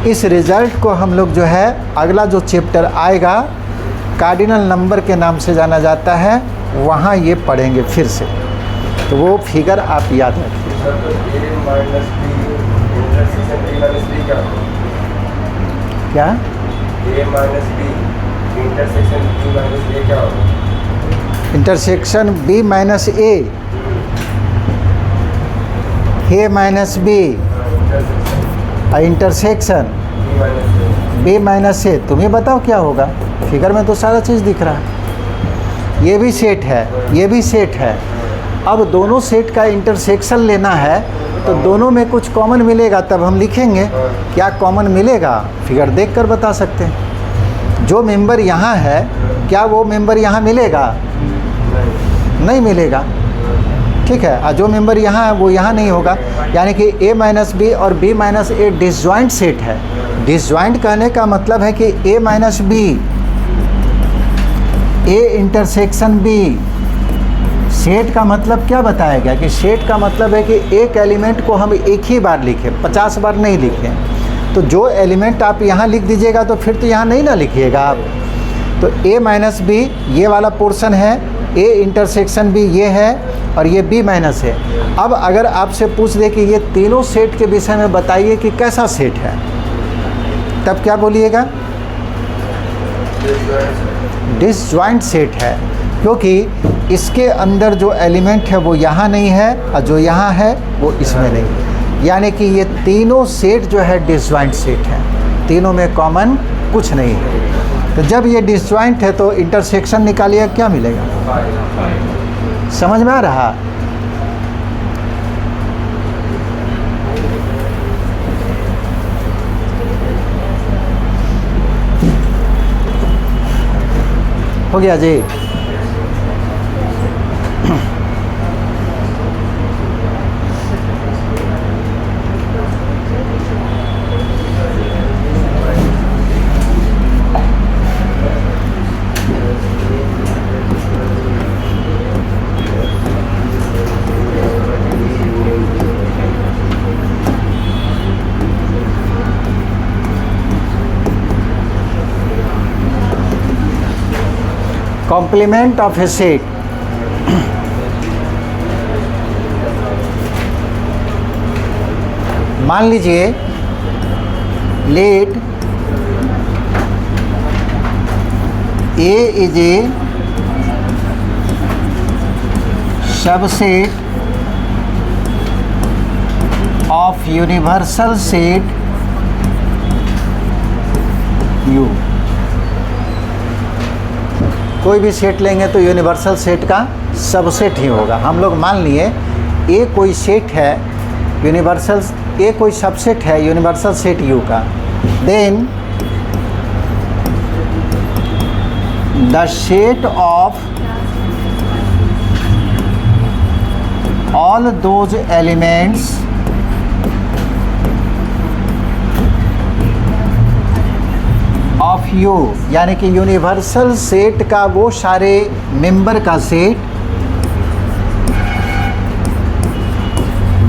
इस रिज़ल्ट को हम लोग जो है अगला जो चैप्टर आएगा कार्डिनल नंबर के नाम से जाना जाता है, वहाँ ये पढ़ेंगे फिर से। तो वो फिगर आप याद रखिए। क्या? Intersection B minus A minus B, intersection B minus A. तुम ही बताओ क्या होगा? फिगर में तो सारा चीज़ दिख रहा है। ये भी सेट है, ये भी सेट है। अब दोनों सेट का इंटरसेक्शन लेना है तो दोनों में कुछ कॉमन मिलेगा तब हम लिखेंगे। क्या कॉमन मिलेगा फिगर देख कर बता सकते हैं। जो मेंबर यहाँ है क्या वो मेंबर यहाँ मिलेगा? नहीं मिलेगा। ठीक है, और जो मेंबर यहाँ है वो यहाँ नहीं होगा। यानी कि a माइनस बी और b minus A disjoint set है। डिसजॉइंट कहने का मतलब है कि a minus B, a intersection b। Set का मतलब क्या बताया गया कि सेट का मतलब है कि एक एलिमेंट को हम एक ही बार लिखें, 50 बार नहीं लिखें। तो जो एलिमेंट आप यहाँ लिख दीजिएगा तो फिर तो यहाँ नहीं ना लिखिएगा आप। तो a माइनस बी ये वाला पोर्शन है, a इंटरसेक्शन b ये है और ये b माइनस है। अब अगर आपसे पूछ दे कि ये तीनों सेट के विषय में बताइए कि कैसा सेट है, तब क्या बोलिएगा? डिसजॉइंट सेट है, क्योंकि इसके अंदर जो एलिमेंट है वो यहाँ नहीं है और जो यहाँ है वो इसमें नहीं है। यानी कि ये तीनों सेट जो है डिसजॉइंट सेट है, तीनों में कॉमन कुछ नहीं है। तो जब ये डिसजॉइंट है तो इंटरसेक्शन निकालिए, क्या मिलेगा? समझ में आ रहा? हो गया जी। Complement of A set. मान लीजिए let A is A subset of universal set U. कोई भी सेट लेंगे तो यूनिवर्सल सेट का सबसेट ही होगा। हम लोग मान लिए ए कोई सेट है यूनिवर्सल, ए कोई सबसेट है यूनिवर्सल सेट यू का, then the set of all those elements of U, यानी कि यूनिवर्सल सेट का वो सारे मेंबर का set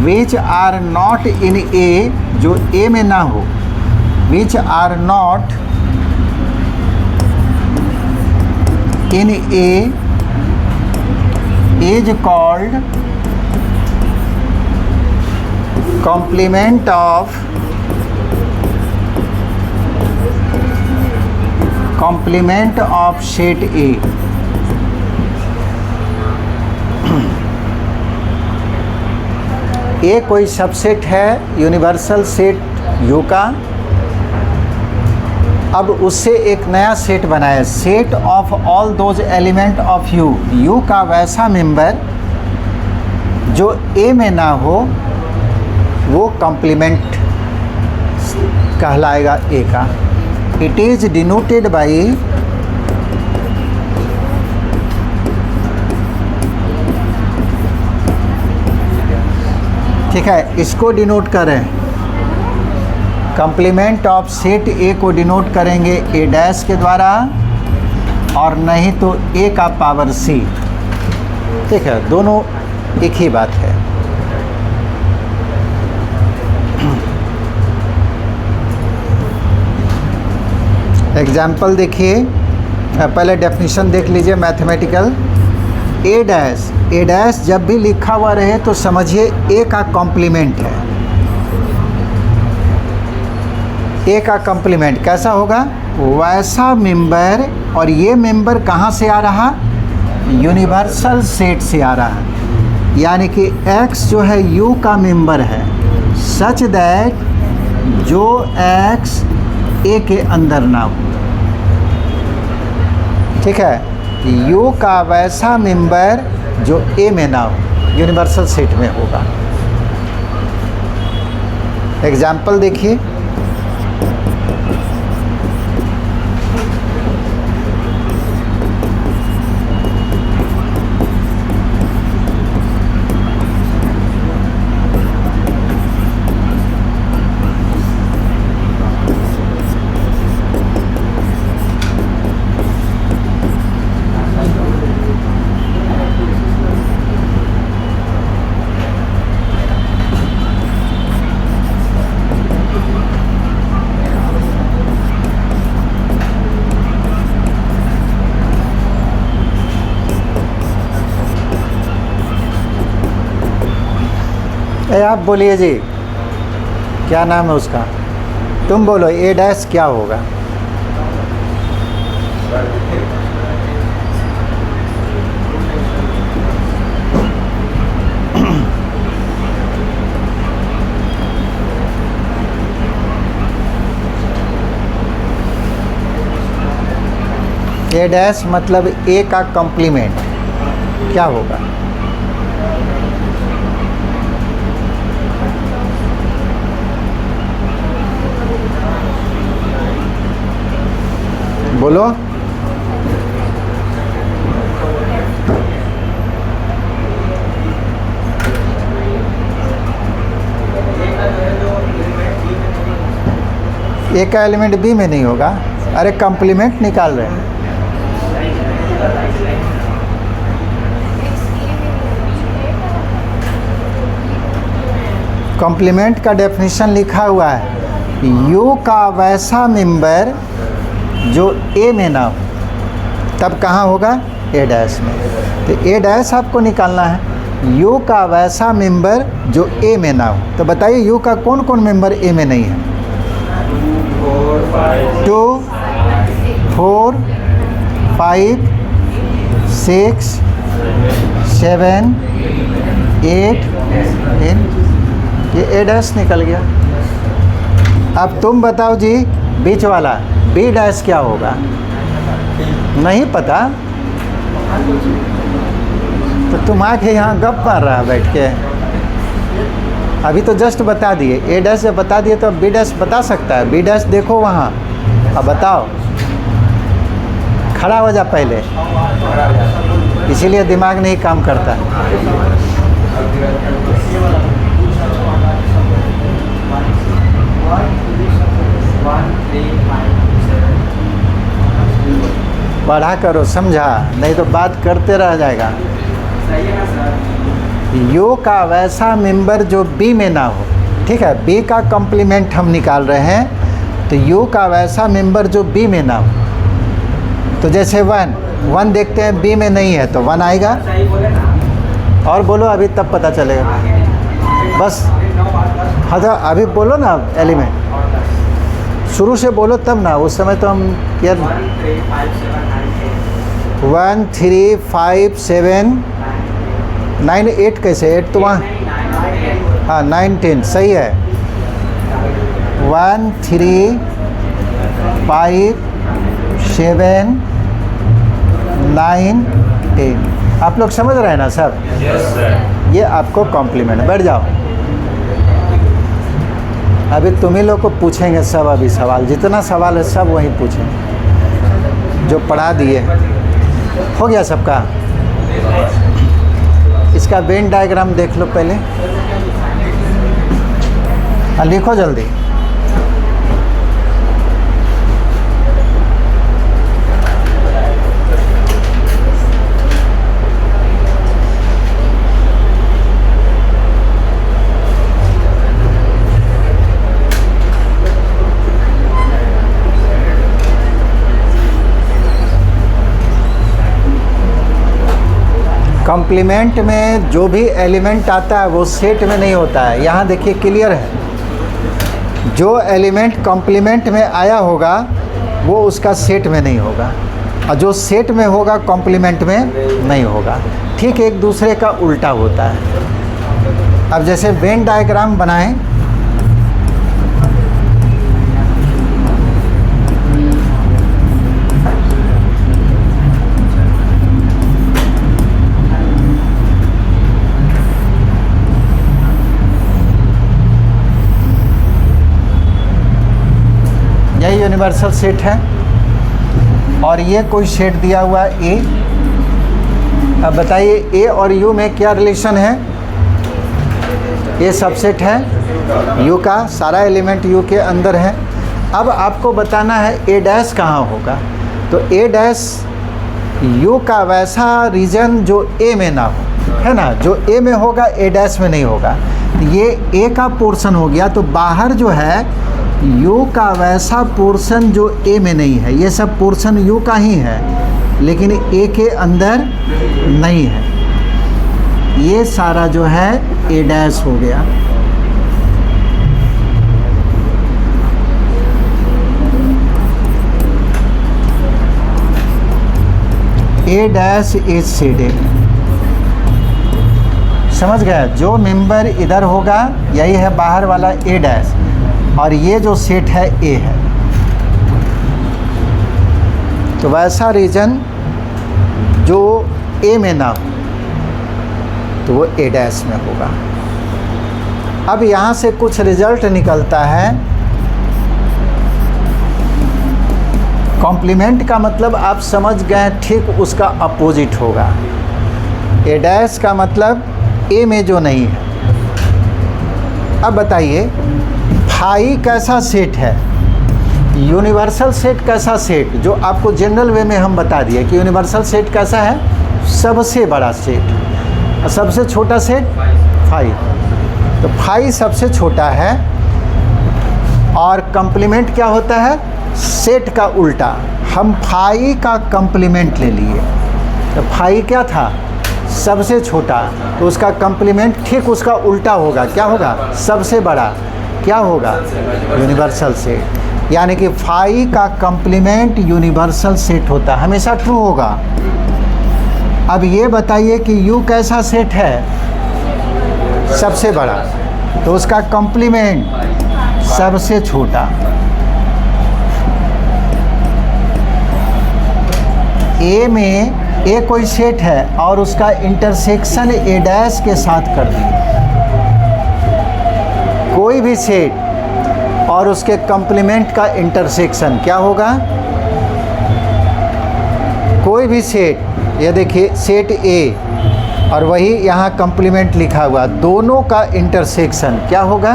which are not in A, जो ए में ना हो, which are not in A is called complement of set A. A कोई सबसेट है यूनिवर्सल सेट यू का। अब उससे एक नया सेट बनाए, set of all those element of you. You का वैसा मेंबर जो ए में ना हो वो कॉम्प्लीमेंट कहलाएगा ए का। इट इज डिनोटेड बाई ठीक है, इसको डिनोट करें, कॉम्प्लीमेंट ऑफ सेट ए को डिनोट करेंगे ए डैश के द्वारा और नहीं तो ए का पावर सी। ठीक है, दोनों एक ही बात है। एग्जाम्पल देखिए, पहले डेफिनेशन देख लीजिए मैथमेटिकल। ए डैश जब भी लिखा हुआ रहे तो समझिए ए का कॉम्प्लीमेंट है। ए का कॉम्प्लीमेंट कैसा होगा? वैसा मेंबर, और ये मेंबर कहाँ से आ रहा? यूनिवर्सल सेट से आ रहा है। यानी कि x जो है u का मेंबर है, सच दैट जो x ए के अंदर ना हो। ठीक है, u का वैसा मेंबर जो ए में ना हो, यूनिवर्सल सेट में होगा। एग्जाम्पल देखिए, आप बोलिए जी, क्या नाम है उसका? तुम बोलो, ए डैश क्या होगा? ए डैश मतलब ए का कॉम्प्लीमेंट क्या होगा? बोलो। ए का एलिमेंट बी में नहीं होगा। अरे कॉम्प्लीमेंट निकाल रहे हैं। कॉम्प्लीमेंट का डेफिनेशन लिखा हुआ है, यू का वैसा मेंबर जो ए में ना हो, तब कहाँ होगा? ए डैश में। तो ए डैश आपको निकालना है, यू का वैसा मेंबर जो ए में ना हो। तो बताइए यू का कौन कौन मेंबर ए में नहीं है? 2, 4, 5, 6, 7, 8, 10। ये ए डैश निकल गया। अब तुम बताओ जी, बीच वाला बी डैश क्या होगा? नहीं पता तो तुम आके यहाँ गप मार रहा बैठ के। अभी तो जस्ट बता दिए, ए डैश जब बता दिए तो अब बी डैश बता सकता है। बी डैश देखो वहाँ, अब बताओ। खड़ा हो जा पहले, इसीलिए दिमाग नहीं काम करता। पढ़ा करो, समझा? नहीं तो बात करते रह जाएगा। यू का वैसा मेंबर जो बी में ना हो, ठीक है? बी का कॉम्प्लीमेंट हम निकाल रहे हैं, तो यू का वैसा मेंबर जो बी में ना हो। तो जैसे 1 देखते हैं बी में नहीं है तो 1 आएगा। और बोलो अभी, तब पता चलेगा। बस हाँ, तो अभी बोलो ना एलिमेंट, शुरू से बोलो तब ना, उस समय तो हम यार 1, 3, 5, 7, 9, 8 कैसे? 8 तो वहाँ, हाँ 9, 10 सही है। 1, 3, 5, 7, 9, 10। आप लोग समझ रहे हैं ना सब? Yes sir. ये आपको कॉम्प्लीमेंट। बैठ जाओ, अभी तुम ही लोग को पूछेंगे सब। अभी सवाल, जितना सवाल है सब वहीं पूछेंगे जो पढ़ा दिए। हो गया सबका? इसका वेन डायग्राम देख लो पहले। हाँ लिखो जल्दी। कॉम्प्लीमेंट में जो भी एलिमेंट आता है वो सेट में नहीं होता है। यहाँ देखिए क्लियर है, जो एलिमेंट कॉम्प्लीमेंट में आया होगा वो उसका सेट में नहीं होगा, और जो सेट में होगा कॉम्प्लीमेंट में नहीं होगा। ठीक एक दूसरे का उल्टा होता है। अब जैसे वेन डायग्राम बनाएं, यूनिवर्सल सेट है और ये कोई सेट दिया हुआ ए। अब बताइए ए और यू में क्या रिलेशन है? ये सबसेट है यू का, सारा एलिमेंट यू के अंदर है। अब आपको बताना है ए डैश कहाँ होगा। तो ए डैश यू का वैसा रीजन जो ए में ना हो, है ना, जो ए में होगा ए डैश में नहीं होगा। ये ए का पोर्शन हो गया, तो बाहर जो है यू का वैसा पोर्शन जो ए में नहीं है। ये सब पोर्शन यू का ही है लेकिन ए के अंदर नहीं है। ये सारा जो है ए डैश हो गया। ए डैश इज शेडेड। समझ गया? जो मेंबर इधर होगा यही है बाहर वाला ए डैश, और ये जो सेट है ए है। तो वैसा रीजन जो ए में ना हो तो वो ए डैश में होगा। अब यहाँ से कुछ रिजल्ट निकलता है। कॉम्प्लीमेंट का मतलब आप समझ गए, ठीक उसका अपोजिट होगा। ए डैश का मतलब ए में जो नहीं है। अब बताइए फाई कैसा सेट है? यूनिवर्सल सेट कैसा सेट, जो आपको जनरल वे में हम बता दिए कि यूनिवर्सल सेट कैसा है? सबसे बड़ा सेट और सबसे छोटा सेट फाई। तो फाई सबसे छोटा है और कंप्लीमेंट क्या होता है? सेट का उल्टा। हम फाई का कंप्लीमेंट ले लिए, तो फाई क्या था? सबसे छोटा, तो उसका कंप्लीमेंट ठीक उसका उल्टा होगा। क्या होगा? सबसे बड़ा। क्या होगा? Universal set. यानी कि फाई का कंप्लीमेंट यूनिवर्सल सेट होता है, हमेशा ट्रू होगा। अब ये बताइए कि यू कैसा सेट है? सबसे बड़ा, तो उसका कंप्लीमेंट सबसे छोटा। ए में ए कोई सेट है और उसका इंटरसेक्शन ए डैश के साथ कर दिए। कोई भी सेट और उसके कंप्लीमेंट का इंटरसेक्शन क्या होगा? कोई भी सेट, ये देखिए सेट ए और वही यहाँ कंप्लीमेंट लिखा हुआ, दोनों का इंटरसेक्शन क्या होगा?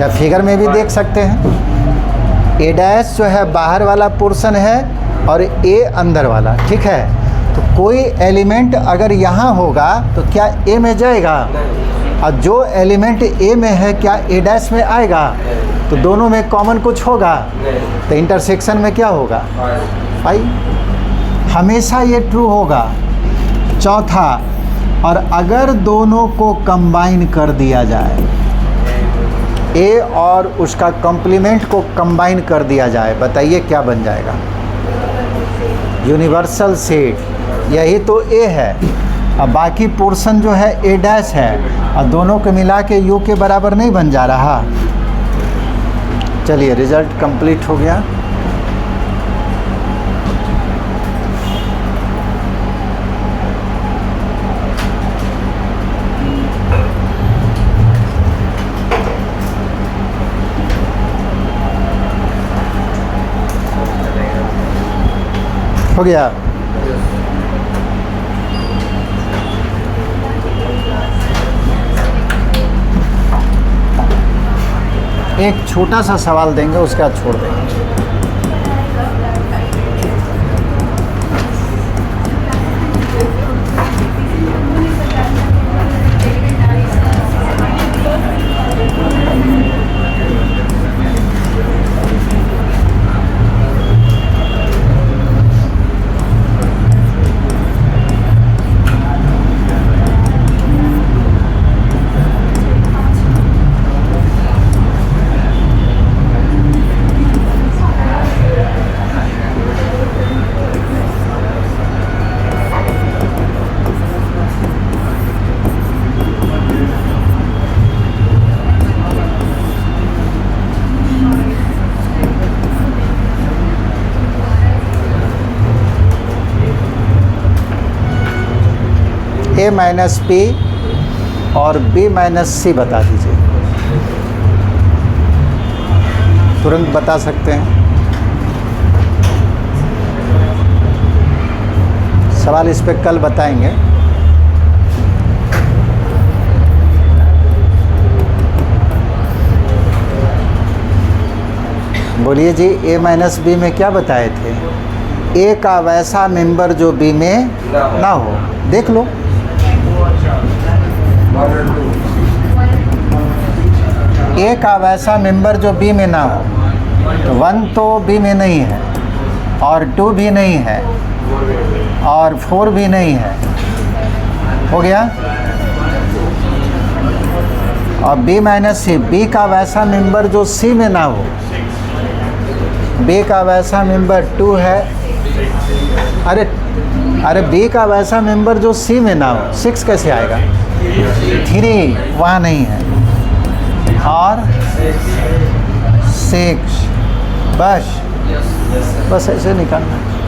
या फिगर में भी देख सकते हैं। ए डैश जो है बाहर वाला पोर्शन है और ए अंदर वाला, ठीक है। तो कोई एलिमेंट अगर यहाँ होगा तो क्या ए में जाएगा? और जो एलिमेंट ए में है क्या ए डैश में आएगा? तो दोनों में कॉमन कुछ होगा, तो इंटरसेक्शन में क्या होगा? फाई। हमेशा ये ट्रू होगा। चौथा, और अगर दोनों को कंबाइन कर दिया जाए, ए और उसका कंप्लीमेंट को कंबाइन कर दिया जाए, बताइए क्या बन जाएगा? Universal set. यही तो ए है और बाकी पोर्शन जो है ए डैश है, और दोनों को मिला के यू के बराबर नहीं बन जा रहा। चलिए रिजल्ट कंप्लीट हो गया। हो गया। एक छोटा सा सवाल देंगे, उसके बाद छोड़ देंगे। ए माइनस पी और बी माइनस सी बता दीजिए। तुरंत बता सकते हैं। सवाल इस पे कल बताएंगे। बोलिए जी, ए माइनस बी में क्या बताए थे? ए का वैसा मेंबर जो बी में ना हो। देख लो, ए का वैसा मेंबर जो बी में ना हो। तो 1 तो बी में नहीं है, और 2 भी नहीं है, और 4 भी नहीं है। हो गया। और बी माइनस सी, बी का वैसा मेंबर जो सी में ना हो। बी का वैसा मेंबर 2 है। अरे बी का वैसा मेंबर जो सी में ना हो, 6 कैसे आएगा? 3 वहाँ नहीं है, और 6। बस ऐसे निकालना है।